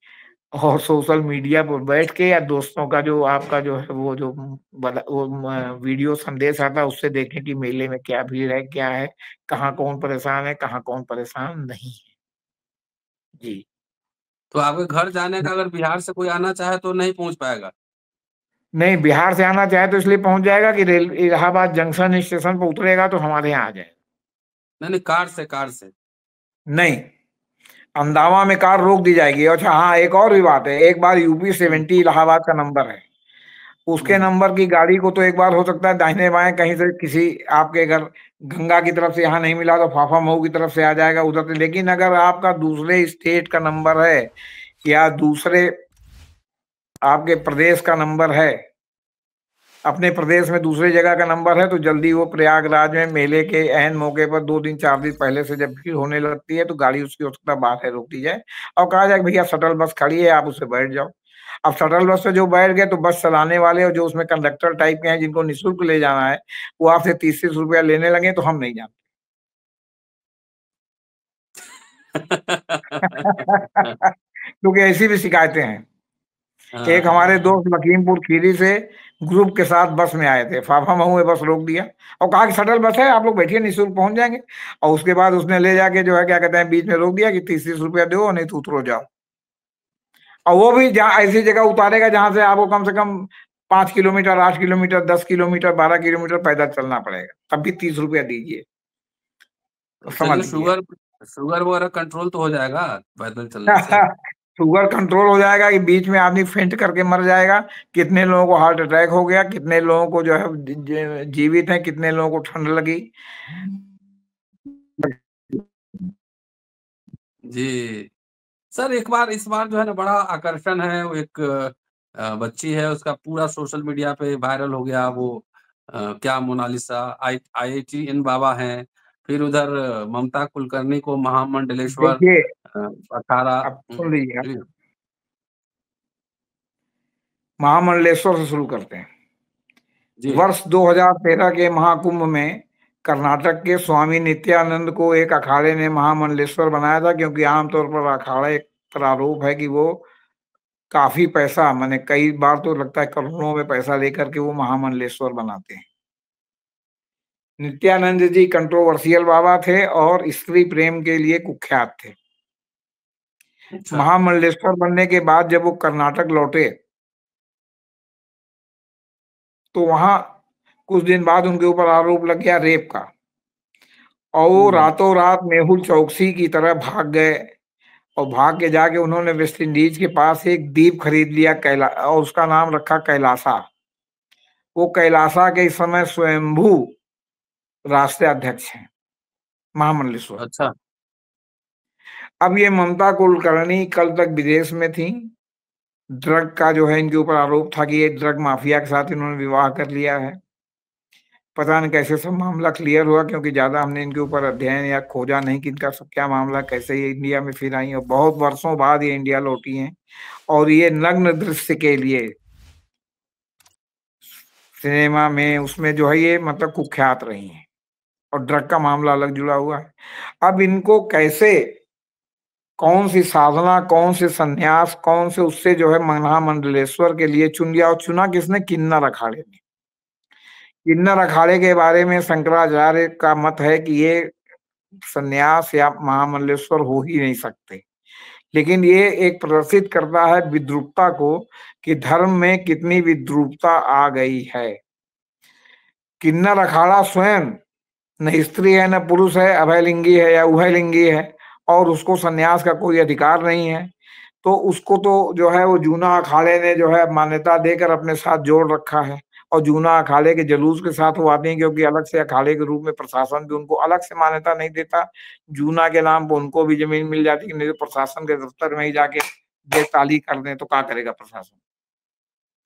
और सोशल मीडिया पर बैठ के, या दोस्तों का जो आपका जो है वो जो वीडियो संदेश आता है उससे देखें कि मेले में क्या भीड़ है, क्या है, कहाँ कौन परेशान है, कहाँ कौन परेशान नहीं है। जी तो आपके घर जाने का अगर बिहार से कोई आना चाहे तो नहीं पहुंच पाएगा? नहीं, बिहार से आना चाहे तो इसलिए पहुंच जाएगा कि रेल इलाहाबाद जंक्शन स्टेशन पर उतरेगा तो हमारे यहाँ आ जाएगा। नहीं नहीं, कार से, कार से। नहीं, अंदावा में कार रोक दी जाएगी। अच्छा हाँ, एक और भी बात है, एक बार यूपी हम्म, 70 इलाहाबाद का नंबर है, उसके हम्म। नंबर की गाड़ी को तो एक बार हो सकता है दाहिने बाएं कहीं से किसी आपके घर गंगा की तरफ से यहाँ नहीं मिला तो फाफा मऊ की तरफ से आ जाएगा उधर से। लेकिन अगर आपका दूसरे स्टेट का नंबर है या दूसरे आपके प्रदेश का नंबर है, अपने प्रदेश में दूसरे जगह का नंबर है, तो जल्दी वो प्रयागराज में मेले के एहन मौके पर 2 दिन 4 दिन पहले से जब भीड़ होने लगती है तो गाड़ी उसकी हो सकता है बाहर है रोक दी जाए और कहा जाए भैया शटल बस खड़ी है, आप उससे बैठ जाओ। अब शटल बस से जो बैठ गए तो बस चलाने वाले और जो उसमें कंडक्टर टाइप के हैं जिनको निःशुल्क ले जाना है, वो आपसे 30-30 रुपया लेने लगे तो हम नहीं जानते। क्योंकि ऐसी भी शिकायतें हैं। एक हमारे हाँ। दोस्त लखीमपुर खीरी से ग्रुप के साथ बस में आए थे, फाफा महू में बस रोक दिया और कहा कि शटल बस है, आप लोग बैठिए, निःशुल्क पहुंच जाएंगे। और उसके बाद उसने ले जाके जो है क्या कहते हैं बीच में रोक दिया कि 30-30 रुपया दो नहीं तो उतरो जाओ। और वो भी जहाँ ऐसी जगह उतारेगा जहां से आपको कम से कम 5 किलोमीटर, 8 किलोमीटर, 10 किलोमीटर, 12 किलोमीटर पैदल चलना पड़ेगा, तब भी 30 रुपया दीजिए। तो तो समझ चलिए, लीजिए। शुगर शुगर वगैरह कंट्रोल तो हो जाएगा पैदल चलने से। शुगर कंट्रोल हो जाएगा कि बीच में आदमी फेंट करके मर जाएगा, कितने लोगों को हार्ट अटैक हो गया, कितने लोगों को जो है जीवित है, कितने लोगों को ठंड लगी। जी सर, एक बार इस बार जो है ना बड़ा आकर्षण है, वो एक बच्ची है, उसका पूरा सोशल मीडिया पे वायरल हो गया वो। क्या मोनालिसा, IITN बाबा हैं, फिर उधर ममता कुलकर्णी को महामंडलेश्वर देखिए, 18। अब सुन लीजिए आप, जी, महामंडलेश्वर से शुरू करते हैं। जी। वर्ष 2013 के महाकुंभ में कर्नाटक के स्वामी नित्यानंद को एक अखाड़े ने महामंडलेश्वर बनाया था, क्योंकि आमतौर पर अखाड़े पर आरोप है कि वो काफी पैसा, माने कई बार तो लगता है करोड़ों में पैसा लेकर के वो महामंडलेश्वर बनाते हैं। नित्यानंद जी कंट्रोवर्शियल बाबा थे और स्त्री प्रेम के लिए कुख्यात थे। अच्छा, महामंडलेश्वर बनने के बाद जब वो कर्नाटक लौटे, तो वहां कुछ दिन बाद उनके ऊपर आरोप लग गया रेप का, और वो हुँ, रातों रात मेहुल चौकसी की तरह भाग गए। और भाग के जाके उन्होंने वेस्ट इंडीज के पास एक द्वीप खरीद लिया, कैला, और उसका नाम रखा कैलासा। वो कैलासा के इस समय स्वयंभू राष्ट्रीय अध्यक्ष हैं, महामंडलेश्वर। अच्छा, अब ये ममता कुलकर्णी कल तक विदेश में थी। ड्रग का जो है इनके ऊपर आरोप था कि ये ड्रग माफिया के साथ इन्होंने विवाह कर लिया है। पता नहीं कैसे सब मामला क्लियर हुआ, क्योंकि ज्यादा हमने इनके ऊपर अध्ययन या खोजा नहीं कि इनका सब क्या मामला, कैसे ये इंडिया में फिर आई और बहुत वर्षों बाद ये इंडिया लौटी हैं। और ये नग्न दृश्य के लिए सिनेमा में उसमें जो है ये मतलब कुख्यात रही हैं, और ड्रग का मामला अलग जुड़ा हुआ है। अब इनको कैसे, कौन सी साधना, कौन से संन्यास, कौन से उससे जो है महामंडलेश्वर के लिए चुन लिया, और चुना किसने? किन्नर अखाड़े ने। किन्नर अखाड़े के बारे में शंकराचार्य का मत है कि ये संन्यास या महामंडलेश्वर हो ही नहीं सकते। लेकिन ये एक प्रदर्शित करता है विद्रूपता को, कि धर्म में कितनी विद्रूपता आ गई है। किन्नर अखाड़ा स्वयं न स्त्री है न पुरुष है, अभयलिंगी है या उभयलिंगी है, और उसको सन्यास का कोई अधिकार नहीं है। तो उसको तो जो है वो जूना अखाड़े ने जो है मान्यता देकर अपने साथ जोड़ रखा है। और जूना अखाड़े के जुलूस के साथ वो आते हैं, क्योंकि अलग से अखाड़े के रूप में प्रशासन भी उनको अलग से मान्यता नहीं देता। जूना के नाम पर उनको भी जमीन मिल जाती है, नहीं तो प्रशासन के दफ्तर में ही जाके बेताली कर दें तो क्या करेगा प्रशासन।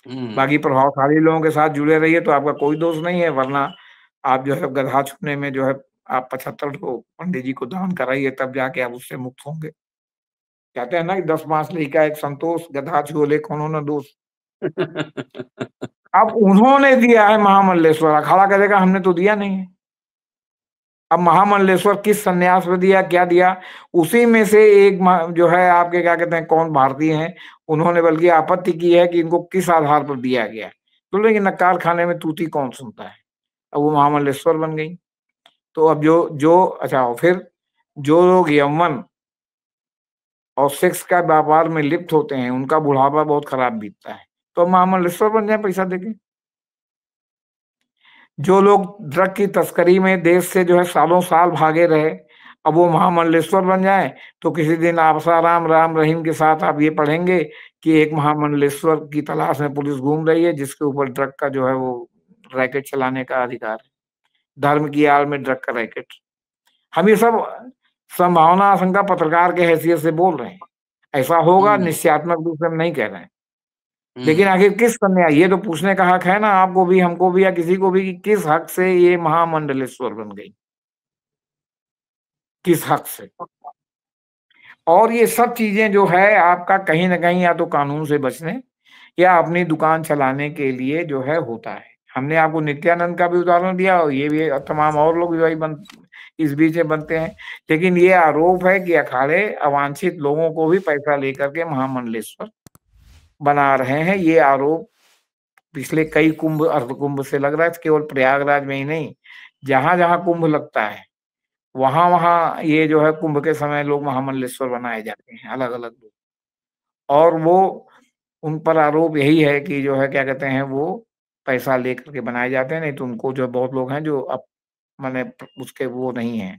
हुँ। बाकी प्रभावशाली लोगों के साथ जुड़े रहिए तो आपका कोई दोष नहीं है, वरना आप जो है गधा छूने में जो है आप 75 को पंडित जी को दान कराइए, तब जाके आप उससे मुक्त होंगे। कहते हैं ना कि 10 मास का एक संतोष, गधा छुओले कोनो न दोष। अब उन्होंने दिया है महामंडलेश्वर, अखाड़ा करेगा हमने तो दिया नहीं है। अब महामंडलेश्वर किस संन्यास में दिया, क्या दिया, उसी में से एक जो है आपके क्या कहते हैं कौन भारतीय हैं, उन्होंने बल्कि आपत्ति की है कि इनको किस आधार पर दिया गया। तो लेकिन नक्कार खाने में तूती कौन सुनता है। अब वो महामंडलेश्वर बन गई। तो अब जो जो अच्छा, और फिर जो लोग यौवन और सेक्स का व्यापार में लिप्त होते हैं, उनका बुढ़ापा बहुत खराब बीतता है, तो महामंडलेश्वर बन जाए पैसा देके। जो लोग ड्रग की तस्करी में देश से जो है सालों साल भागे रहे, अब वो महामंडलेश्वर बन जाए, तो किसी दिन आसाराम राम रहीम के साथ आप ये पढ़ेंगे कि एक महामंडलेश्वर की तलाश में पुलिस घूम रही है, जिसके ऊपर ड्रग का जो है वो रैकेट चलाने का अधिकार है। धर्म की आड़ में ड्रग का रैकेट। हम ये सब संभावना आशंका पत्रकार के हैसियत से बोल रहे हैं। ऐसा होगा हुँ, निश्चयात्मक रूप से हम नहीं कह रहे हैं। लेकिन हुँ। आखिर किस कन्या, ये तो पूछने का हक है ना आपको भी, हमको भी, या किसी को भी, कि किस हक से ये महामंडलेश्वर बन गई, किस हक से। और ये सब चीजें जो है आपका कहीं ना कहीं या तो कानून से बचने या अपनी दुकान चलाने के लिए जो है होता है। हमने आपको नित्यानंद का भी उदाहरण दिया, और ये भी तमाम और लोग भी वही इस बीच में बनते हैं। लेकिन ये आरोप है कि अखाड़े अवांछित लोगों को भी पैसा लेकर के महामंडलेश्वर बना रहे हैं। ये आरोप पिछले कई कुंभ, अर्ध कुंभ से लग रहा है, केवल प्रयागराज में ही नहीं, जहां जहां कुंभ लगता है वहां वहां ये जो है कुंभ के समय लोग महामंडलेश्वर बनाए जाते हैं, अलग अलग लोग। और वो उन पर आरोप यही है कि जो है क्या कहते हैं वो पैसा लेकर के बनाए जाते हैं, नहीं तो उनको जो बहुत लोग हैं जो अब माने उसके वो नहीं है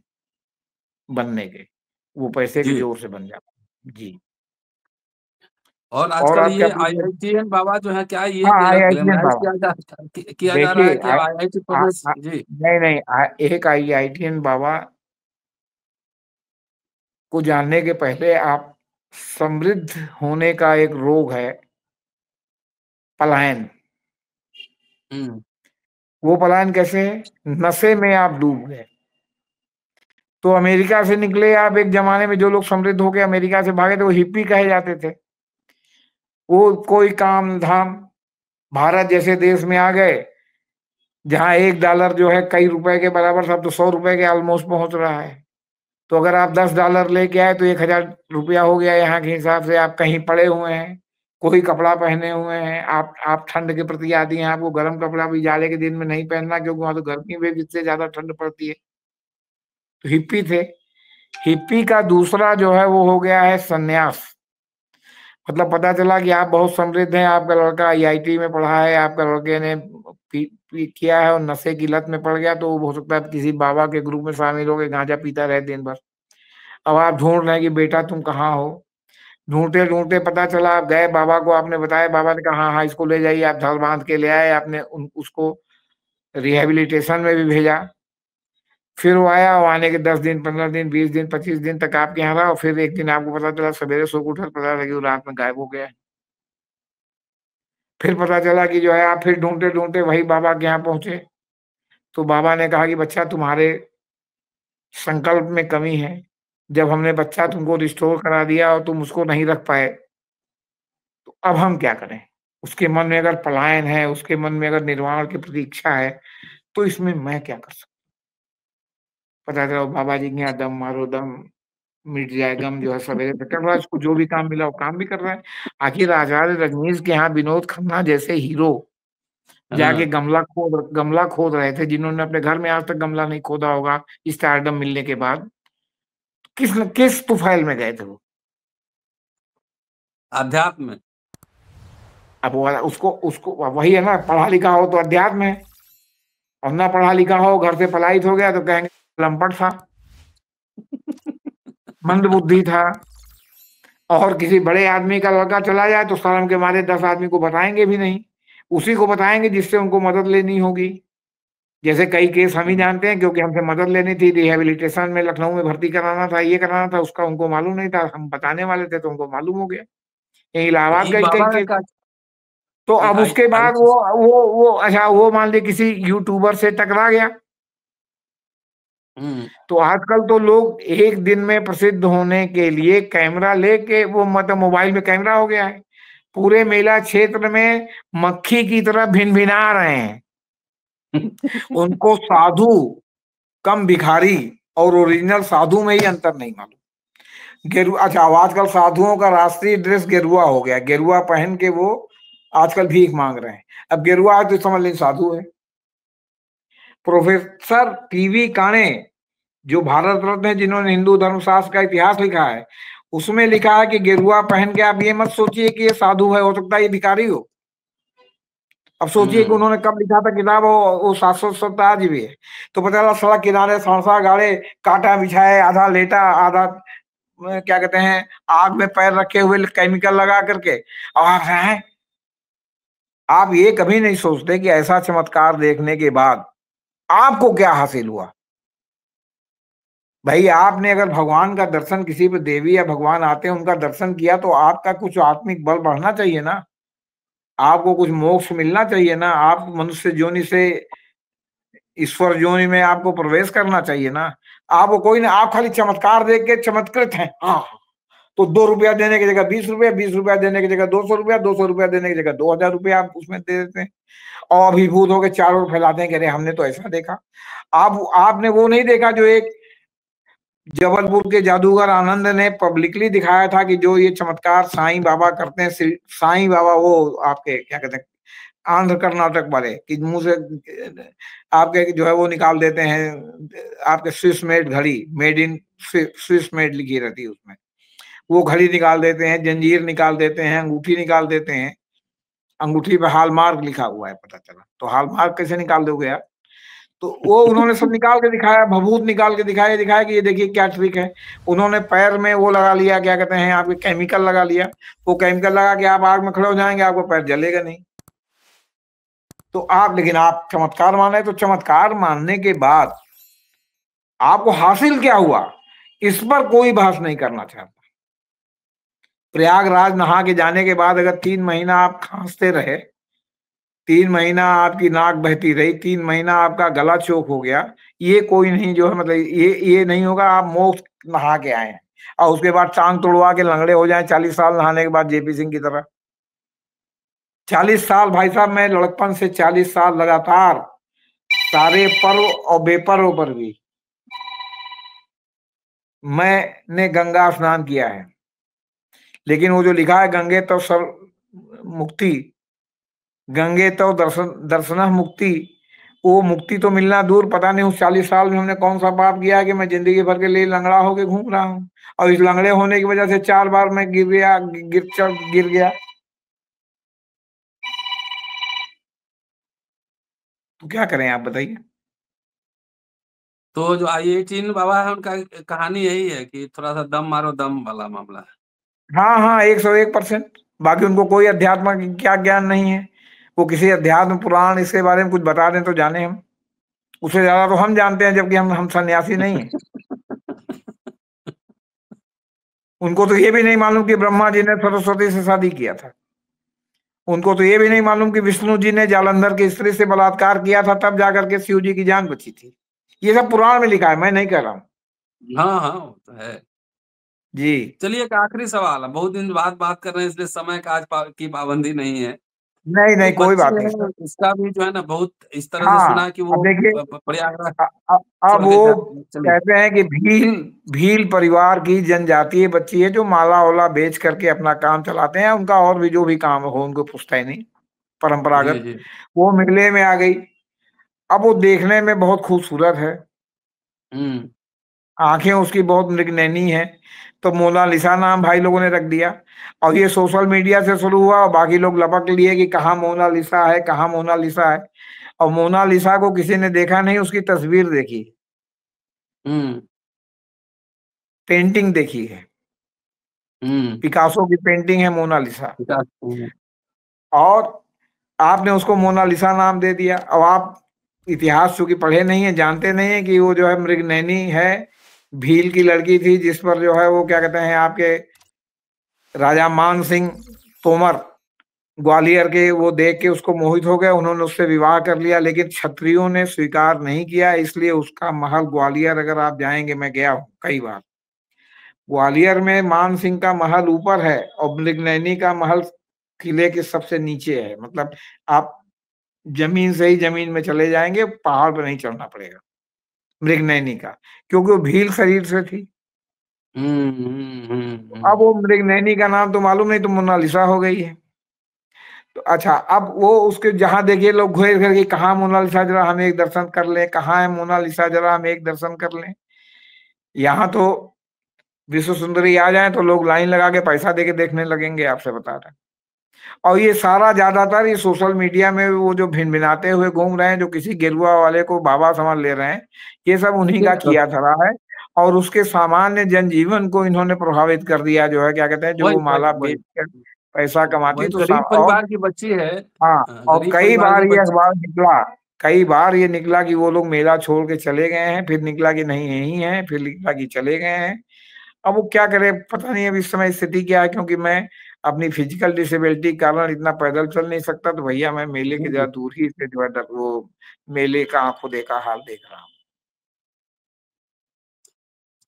बनने के, वो पैसे के जी। जोर से बन जाते हैं। जी। और और आजकल आप क्या ये पूछ रहे थे? IITN बाबा जो है, क्या ये हाँ, IITN ग्लैमराइज़ बाबा। किया जा रहा देखिए है कि IIT पब्लिश जी। नहीं नहीं, एक IITN बाबा को जानने के पहले आप समृद्ध होने का एक रोग है, पलायन। हम्म। वो पलायन कैसे है? नशे में आप डूब गए। तो अमेरिका से निकले आप, एक जमाने में जो लोग समृद्ध होके अमेरिका से भागे थे वो हिप्पी कहे जाते थे। वो कोई काम धाम, भारत जैसे देश में आ गए जहां $1 जो है कई रुपए के बराबर, सब तो $100 के ऑलमोस्ट पहुंच रहा है। तो अगर आप $10 लेके आए तो $1000 हो गया यहाँ के हिसाब से। आप कहीं पड़े हुए हैं, कोई कपड़ा पहने हुए हैं, आप ठंड के प्रति आदी हैं, आपको गर्म कपड़ा भी जाड़े के दिन में नहीं पहनना, क्योंकि वहां तो गर्मी में जिससे ज्यादा ठंड पड़ती है। तो हिप्पी थे। हिप्पी का दूसरा जो है वो हो गया है सन्यास। मतलब पता चला कि आप बहुत समृद्ध हैं, आपका लड़का IIT में पढ़ा है, आपका लड़के ने किया है और नशे की लत में पड़ गया, तो हो सकता है किसी बाबा के ग्रुप में शामिल हो गए, गांजा पीता रहे दिन भर। अब आप ढूंढ रहे हैं कि बेटा तुम कहाँ हो। ढूंढते ढूंढते पता चला, आप गए बाबा को, आपने बताया, बाबा ने कहा हाँ हाँ इसको ले जाइए। आप धर बांध के ले आए, आपने उसको रिहेबिलिटेशन में भी भेजा। फिर वो आया, वो आने के 10 दिन, 15 दिन, 20 दिन, 25 दिन तक आपके यहाँ रहा, और फिर एक दिन आपको पता चला, सवेरे सो के उठा, पता लगी वो रात में गायब हो गया। फिर पता चला कि जो है, आप फिर ढूंढते ढूंढते वही बाबा के यहाँ पहुंचे। तो बाबा ने कहा कि बच्चा तुम्हारे संकल्प में कमी है। जब हमने बच्चा तुमको रिस्टोर करा दिया और तुम उसको नहीं रख पाए, तो अब हम क्या करें। उसके मन में अगर पलायन है, उसके मन में अगर निर्वाण की प्रतीक्षा है, तो इसमें मैं क्या कर सकता। पता चला बाबा जी के यहाँ दम मारो दम मिट जाए गम, जो है सवेरे तक कर रहा है, उसको जो भी काम मिला वो काम भी कर रहा है। आखिर आचार्य रजनीश के यहाँ विनोद खन्ना जैसे हीरो जाके हाँ। गमला खोद रहे थे, जिन्होंने अपने घर में आज तक गमला नहीं खोदा होगा स्टारडम मिलने के बाद। किस तुफैल में गए थे वो। अध्यात्म में। अब वो उसको उसको वही है ना, पढ़ा लिखा हो तो अध्यात्म है, और ना पढ़ा लिखा हो, घर से पलायित हो गया, तो कहेंगे लंपट था, मंद बुद्धि था। और किसी बड़े आदमी का लड़का चला जाए तो शर्म के मारे 10 आदमी को बताएंगे भी नहीं, उसी को बताएंगे जिससे उनको मदद लेनी होगी। जैसे कई केस हम ही जानते हैं, क्योंकि हमसे मदद लेनी थी, रिहेबिलिटेशन में लखनऊ में भर्ती कराना था, ये कराना था, उसका उनको मालूम नहीं था, हम बताने वाले थे तो उनको मालूम हो गया। यही इलाहाबाद एक का कई बाबा ने केस। कहा, तो एक अब उसके आई बाद वो अच्छा, वो मान लीजिए किसी यूट्यूबर से टकरा गया, तो आजकल तो लोग एक दिन में प्रसिद्ध होने के लिए कैमरा लेके, वो मतलब मोबाइल में कैमरा हो गया है, पूरे मेला क्षेत्र में मक्खी की तरह भिन भिना रहे हैं। उनको साधु कम भिखारी और ओरिजिनल साधु में ही अंतर नहीं मालूम। गेरुआ, अच्छा आजकल साधुओं का राष्ट्रीय ड्रेस गेरुआ हो गया, गेरुआ पहन के वो आजकल भीख मांग रहे हैं। अब गेरुआ है तो समझ लें साधु है। प्रोफेसर PV काणे, जो भारत रत्न है, जिन्होंने हिंदू धर्मशास्त्र का इतिहास लिखा है, उसमें लिखा है कि गेरुआ पहन के आप ये मत सोचिए कि ये साधु है, हो सकता है ये भिखारी हो। अब सोचिए कि उन्होंने कब लिखा था किताब, वो 700 आज भी है। तो पता चला सड़क किनारे सड़सा गाड़े, कांटा बिछाए, आधा लेटा, आधा क्या कहते हैं आग में पैर रखे हुए केमिकल लगा करके, और आप हैं। आप ये कभी नहीं सोचते कि ऐसा चमत्कार देखने के बाद आपको क्या हासिल हुआ। भाई आपने अगर भगवान का दर्शन, किसी पे देवी या भगवान आते हैं उनका दर्शन किया, तो आपका कुछ आत्मिक बल बढ़ना चाहिए ना, आपको कुछ मोक्ष मिलना चाहिए ना, आप मनुष्य योनि से ईश्वर योनि में आपको प्रवेश करना चाहिए ना। आपको कोई ना, आप खाली चमत्कार देख के चमत्कृत हैं। हाँ, तो ₹2 देने की जगह ₹20, ₹20 देने की जगह ₹200, ₹200 देने की जगह ₹2000 आप उसमें दे देते हैं, और अभिभूत होकर चारों ओर फैलाते हैं कि अरे हमने तो ऐसा देखा। आपने वो नहीं देखा जो एक जबलपुर के जादूगर आनंद ने पब्लिकली दिखाया था, कि जो ये चमत्कार साईं बाबा करते हैं, साईं बाबा वो आपके क्या कहते हैं आंध्र कर्नाटक वाले, कि मुंह से आपके जो है वो निकाल देते हैं, आपके स्विस मेड घड़ी, मेड इन स्विस मेड लिखी रहती है उसमें, वो घड़ी निकाल देते हैं, जंजीर निकाल देते हैं, अंगूठी निकाल देते हैं। अंगूठी पे हॉलमार्क लिखा हुआ है, पता चला, तो हॉलमार्क कैसे निकाल दोगे यार। तो वो उन्होंने सब निकाल के दिखाया, भभूत निकाल के दिखाया कि ये देखिए क्या ट्रिक है। उन्होंने पैर में वो लगा लिया, क्या कहते हैं आपके केमिकल लगा लिया, वो केमिकल लगा के आप आग में खड़े हो जाएंगे, आपको पैर जलेगा नहीं। तो आप, लेकिन आप चमत्कार माने, तो चमत्कार मानने के बाद आपको हासिल क्या हुआ, इस पर कोई बहस नहीं करना चाहता। प्रयागराज नहा के जाने के बाद अगर 3 महीना आप खांसते रहे, 3 महीना आपकी नाक बहती रही, 3 महीना आपका गला चोक हो गया, ये कोई नहीं जो है, मतलब ये नहीं होगा आप मोक्ष नहा के आए हैं और उसके बाद टांग तोड़वा के लंगड़े हो जाए 40 साल नहाने के बाद जेपी सिंह की तरह। 40 साल भाई साहब, मैं लड़कपन से 40 साल लगातार सारे पर्व और बेपर्व पर भी मैंने गंगा स्नान किया है। लेकिन वो जो लिखा है गंगे तो सब मुक्ति, गंगे तो दर्शन मुक्ति, वो मुक्ति तो मिलना दूर, पता नहीं उस 40 साल में हमने कौन सा पाप किया है कि मैं जिंदगी भर के लिए लंगड़ा होके घूम रहा हूँ। और इस लंगड़े होने की वजह से 4 बार मैं गिर गया। तो क्या करें आप बताइए। तो जो IITN बाबा है उनका कहानी यही है कि थोड़ा सा दम मारो दम वाला मामला है। हाँ हाँ, 101%। बाकी उनको कोई अध्यात्म क्या ज्ञान नहीं है। वो किसी अध्यात्म पुराण इसके बारे में कुछ बता दें तो जाने हम, उससे ज्यादा तो हम जानते हैं, जबकि हम सन्यासी नहीं है। उनको तो ये भी नहीं मालूम कि ब्रह्मा जी ने सरस्वती से शादी किया था। उनको तो ये भी नहीं मालूम कि विष्णु जी ने जालंधर की स्त्री से बलात्कार किया था, तब जाकर के शिव जी की जान बची थी। ये सब पुराण में लिखा है, मैं नहीं कह रहा हूँ। हाँ हाँ, वो तो है। जी चलिए एक आखिरी सवाल है, बहुत दिन बाद बात कर रहे हैं इसलिए समय का आज की पाबंदी नहीं है। नहीं जो नहीं, कोई बच्चे बात नहीं हैं सर। उसका भी जो है ना, बहुत इस तरह से हाँ, सुना कि अब वो देखिए, प्रयागराज अब छोड़ के जा। वो चलिए। कहते हैं कि भील भील परिवार की जनजातीय बच्ची है जो माला वाला बेच करके अपना काम चलाते हैं, उनका और भी जो भी काम हो उनको पूछता ही नहीं, जी परंपरागत। जी। वो मेले में आ गई। अब वो देखने में बहुत खूबसूरत है, हम्म। आंखें उसकी बहुत मृगनयनी है, तो मोनालिसा नाम भाई लोगों ने रख दिया। और ये सोशल मीडिया से शुरू हुआ और बाकी लोग लपक लिए कि कहाँ मोनालिसा है, कहाँ मोनालिसा है। और मोनालिसा को किसी ने देखा नहीं, उसकी तस्वीर देखी, हम्म। पेंटिंग देखी है, हम्म। पिकासो की पेंटिंग है मोनालिसा। विकास। और आपने उसको मोनालिसा नाम दे दिया। अब आप इतिहास चूंकि पढ़े नहीं है, जानते नहीं है कि वो जो है मृगनयनी है, भील की लड़की थी, जिस पर जो है वो क्या कहते हैं आपके राजा मान सिंह तोमर ग्वालियर के, वो देख के उसको मोहित हो गए, उन्होंने उससे विवाह कर लिया। लेकिन क्षत्रियों ने स्वीकार नहीं किया, इसलिए उसका महल ग्वालियर अगर आप जाएंगे, मैं गया हूँ कई बार, ग्वालियर में मान सिंह का महल ऊपर है और मृगनयनी का महल किले के सबसे नीचे है। मतलब आप जमीन से ही जमीन में चले जाएंगे, पहाड़ पर नहीं चढ़ना पड़ेगा मृगनयनी का, क्योंकि वो भील शरीर से थी। अब वो मृगनयनी का नाम तो मालूम नहीं, तो मोनालिसा हो गई है। तो अच्छा, अब वो उसके जहां देखिए लोग घूर करके कहाँ मोनालिसा, जरा हम एक दर्शन कर लें, कहाँ है मोनालिसा, जरा हम एक दर्शन कर लें। यहाँ तो विश्व सुंदरी आ जाए तो लोग लाइन लगा के पैसा दे के देखने लगेंगे, आपसे बता रहे हैं। और ये सारा ज्यादातर ये सोशल मीडिया में वो जो भिनभिनाते हुए घूम रहे हैं, जो किसी गेरुआ वाले को बाबा समझ ले रहे हैं, ये सब उन्हीं का किया धरा है। और उसके सामान्य जनजीवन को इन्होंने प्रभावित कर दिया, जो है क्या कहते हैं, जो वही वो वही माला वही बेच कर पैसा कमाती है। वही तो गरीब और परिवार की बच्ची है। हाँ, और गरीब कई परिवार बार की ये बच्ची। अखबार निकला, कई बार ये निकला कि वो लोग मेला छोड़ के चले गए हैं, फिर निकला कि नहीं यही है, फिर निकला कि चले गए हैं। अब वो क्या करे, पता नहीं अब इस समय स्थिति क्या है, क्योंकि मैं अपनी फिजिकल डिसेबिलिटी के कारण इतना पैदल चल नहीं सकता, तो भैया मैं मेले के जरा दूर ही से जो है वो मेले का आंखों देखा हाल देख रहा हूँ।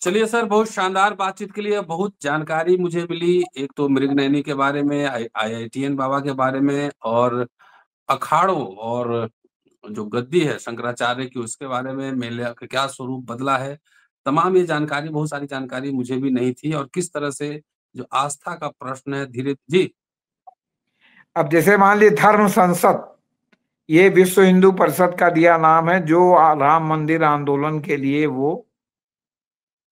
चलिए सर, बहुत शानदार बातचीत के लिए बहुत जानकारी मुझे मिली। एक तो मृगनयनी के बारे में, IITN बाबा के बारे में, और अखाड़ों और जो गद्दी है शंकराचार्य की उसके बारे में, मेले का क्या स्वरूप बदला है। तमाम ये जानकारी, बहुत सारी जानकारी मुझे भी नहीं थी, और किस तरह से जो आस्था का प्रश्न है धीरे जी। अब जैसे मान लीजिए धर्म संसद, ये विश्व हिंदू परिषद का दिया नाम है, जो राम मंदिर आंदोलन के लिए वो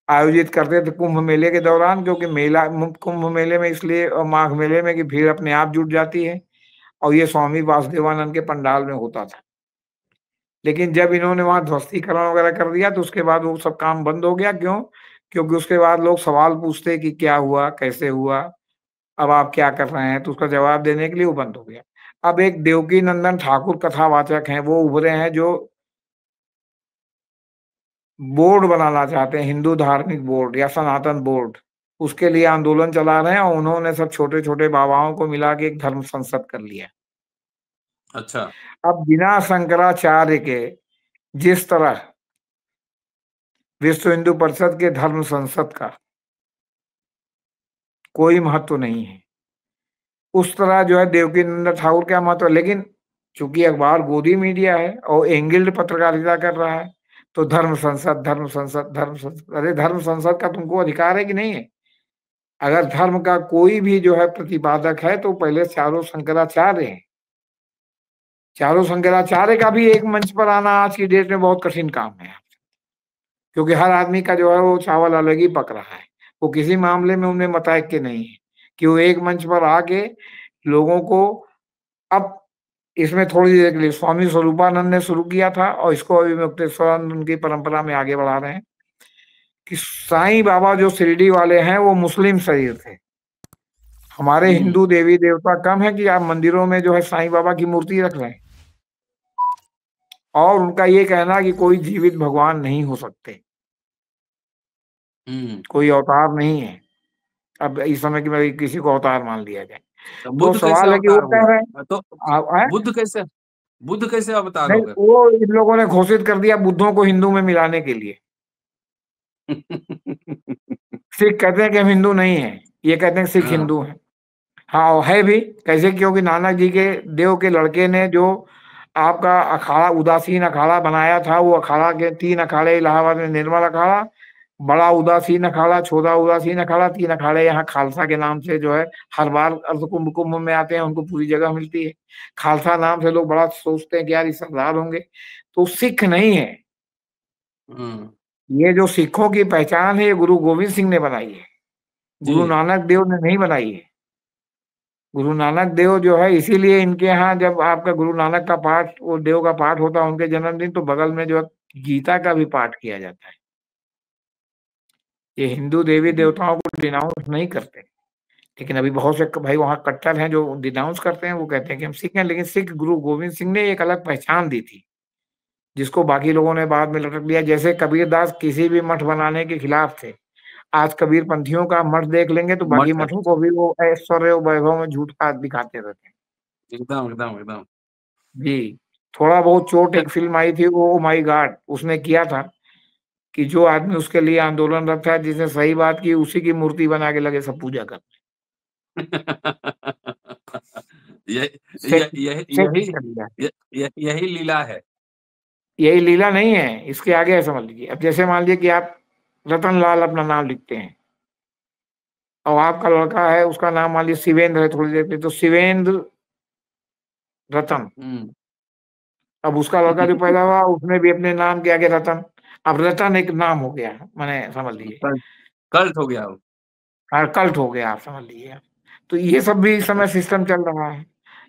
आयोजित करते थे कुंभ मेले के दौरान, क्योंकि मेला कुंभ मेले में इसलिए और माघ मेले में कि भीड़ अपने आप जुट जाती है, और ये स्वामी वासुदेवानंद के पंडाल में होता था। लेकिन जब इन्होंने वहां ध्वस्तीकरण वगैरह कर दिया, तो उसके बाद वो सब काम बंद हो गया। क्यों? क्योंकि उसके बाद लोग सवाल पूछते कि क्या हुआ, कैसे हुआ, अब आप क्या कर रहे हैं, तो उसका जवाब देने के लिए वो बंद हो गया। अब एक देवकी नंदन ठाकुर कथावाचक हैं, वो उभरे हैं, जो बोर्ड बनाना चाहते हैं, हिंदू धार्मिक बोर्ड या सनातन बोर्ड, उसके लिए आंदोलन चला रहे हैं। और उन्होंने सब छोटे छोटे बाबाओं को मिला के एक धर्म संसद कर लिया। अच्छा। अब बिना शंकराचार्य के जिस तरह विश्व हिंदू परिषद के धर्म संसद का कोई महत्व नहीं है, उस तरह जो है देवकीनंदन ठाकुर का महत्व। लेकिन चूंकि अखबार गोदी मीडिया है और एंगल्ड पत्रकारिता कर रहा है, तो धर्म संसद धर्म संसद धर्म संसद, अरे धर्म संसद का तुमको अधिकार है कि नहीं है? अगर धर्म का कोई भी जो है प्रतिपादक है तो पहले चारों शंकराचार्य हैं। चारों शंकराचार्य का भी एक मंच पर आना आज की डेट में बहुत कठिन काम है, क्योंकि हर आदमी का जो है वो चावल अलग ही पक रहा है। वो किसी मामले में उनमें मतैक्य नहीं है कि वो एक मंच पर आके लोगों को, अब इसमें थोड़ी देर के लिए स्वामी स्वरूपानंद ने शुरू किया था और इसको अभी मुक्तेश्वरानंद उनकी परंपरा में आगे बढ़ा रहे हैं कि साईं बाबा जो शिरडी वाले हैं वो मुस्लिम शरीर थे। हमारे हिंदू देवी देवता कम है कि आप मंदिरों में जो है साईं बाबा की मूर्ति रख रहे हैं, और उनका ये कहना कि कोई जीवित भगवान नहीं हो सकते, कोई अवतार नहीं है। अब इस समय की में किसी को अवतार मान लिया जाए तो तो बुद्ध कैसे सवाल है कि वो अवतार कह रहे हुए? तो हैं बुद्ध कैसे अवतार नहीं, हो गए? वो इन लोगों ने घोषित कर दिया बुद्धों को हिंदू में मिलाने के लिए। सिख कहते हैं कि हम हिंदू नहीं है, ये कहते हैं सिख हिंदू हैं। हाँ, और है भी कैसे, क्योंकि नानक जी के देव के लड़के ने जो आपका अखाड़ा उदासीन अखाड़ा बनाया था, वो अखाड़ा के 3 अखाड़े इलाहाबाद में, निर्मल अखाड़ा, बड़ा उदासीन अखाड़ा, छोटा उदासीन अखाड़ा, 3 अखाड़े यहाँ खालसा के नाम से जो है हर बार अर्धकुंभ कुंभ में आते हैं, उनको पूरी जगह मिलती है। खालसा नाम से लोग बड़ा सोचते हैं कि यार ये सरदार होंगे, तो सिख नहीं है। ये जो सिखों की पहचान है ये गुरु गोविंद सिंह ने बनाई है, गुरु नानक देव ने नहीं बनाई है। गुरु नानक देव जो है, इसीलिए इनके यहाँ जब आपका गुरु नानक का पाठ, वो देव का पाठ होता है उनके जन्मदिन, तो बगल में जो है गीता का भी पाठ किया जाता है। ये हिंदू देवी देवताओं को डिनाउंस नहीं करते, लेकिन अभी बहुत से भाई वहाँ कट्टर हैं जो डिनाउंस करते हैं, वो कहते हैं कि हम सिख हैं। लेकिन सिख गुरु गोविंद सिंह ने एक अलग पहचान दी थी, जिसको बाकी लोगों ने बाद में लटक लिया। जैसे कबीरदास किसी भी मठ बनाने के खिलाफ थे, आज कबीर पंथियों का मठ देख लेंगे तो बाकी मठों को भी वो ऐश्वर्य वैभव में झूठ का दिखाते रहते हैं। एकदम एकदम एकदम जी, थोड़ा बहुत चोट, एक फिल्म आई थी वो ओ माई गॉड, उसने किया था कि जो आदमी उसके लिए आंदोलन रखता है, जिसने सही बात की, उसी की मूर्ति बना के लगे सब पूजा करने। यही लीला है। यही लीला नहीं है, इसके आगे है, समझ लीजिए। अब जैसे मान लीजिए कि आप रतन लाल अपना नाम लिखते हैं और आपका लड़का है, उसका नाम मान लीजिए शिवेंद्र है, थोड़ी देर पे तो शिवेंद्र रतन। अब उसका लड़का जो पैदा हुआ उसने भी अपने नाम के आगे रतन, अब रतन एक नाम हो गया, मैंने समझ लीजिए कल्ट हो गया, कल्ट हो गया, आप समझ लीजिए। तो ये सब भी इस समय सिस्टम चल रहा है।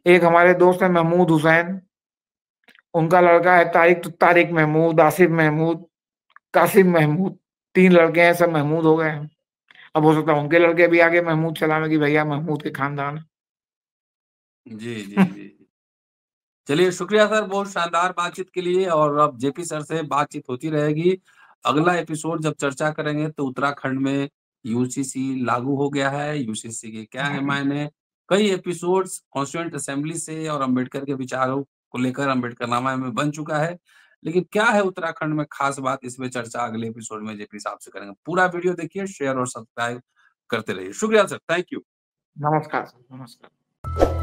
एक हमारे दोस्त है महमूद हुसैन, उनका लड़का है तारिक, तो तारिक महमूद, आसिफ महमूद, कासिम महमूद, 3 लड़के हैं, सब महमूद हो गए हैं। अब हो सकता है उनके लड़के भी आगे महमूद चलावे कि भैया महमूद के खानदान। जी जी जी। चलिए, शुक्रिया सर, बहुत शानदार बातचीत के लिए, और अब जेपी सर से बातचीत होती रहेगी। अगला एपिसोड जब चर्चा करेंगे तो उत्तराखंड में यूसीसी लागू हो गया है, यूसीसी के क्या है मायने, कई एपिसोड्स कॉन्स्टिट्यूएंट असेंबली से और अंबेडकर के विचारों को लेकर अंबेडकरनामा में बन चुका है, लेकिन क्या है उत्तराखंड में खास बात, इसमें चर्चा अगले एपिसोड में जेपी साहब से करेंगे। पूरा वीडियो देखिए, शेयर और सब्सक्राइब करते रहिए। शुक्रिया सर, थैंक यू। नमस्कार सर, नमस्कार।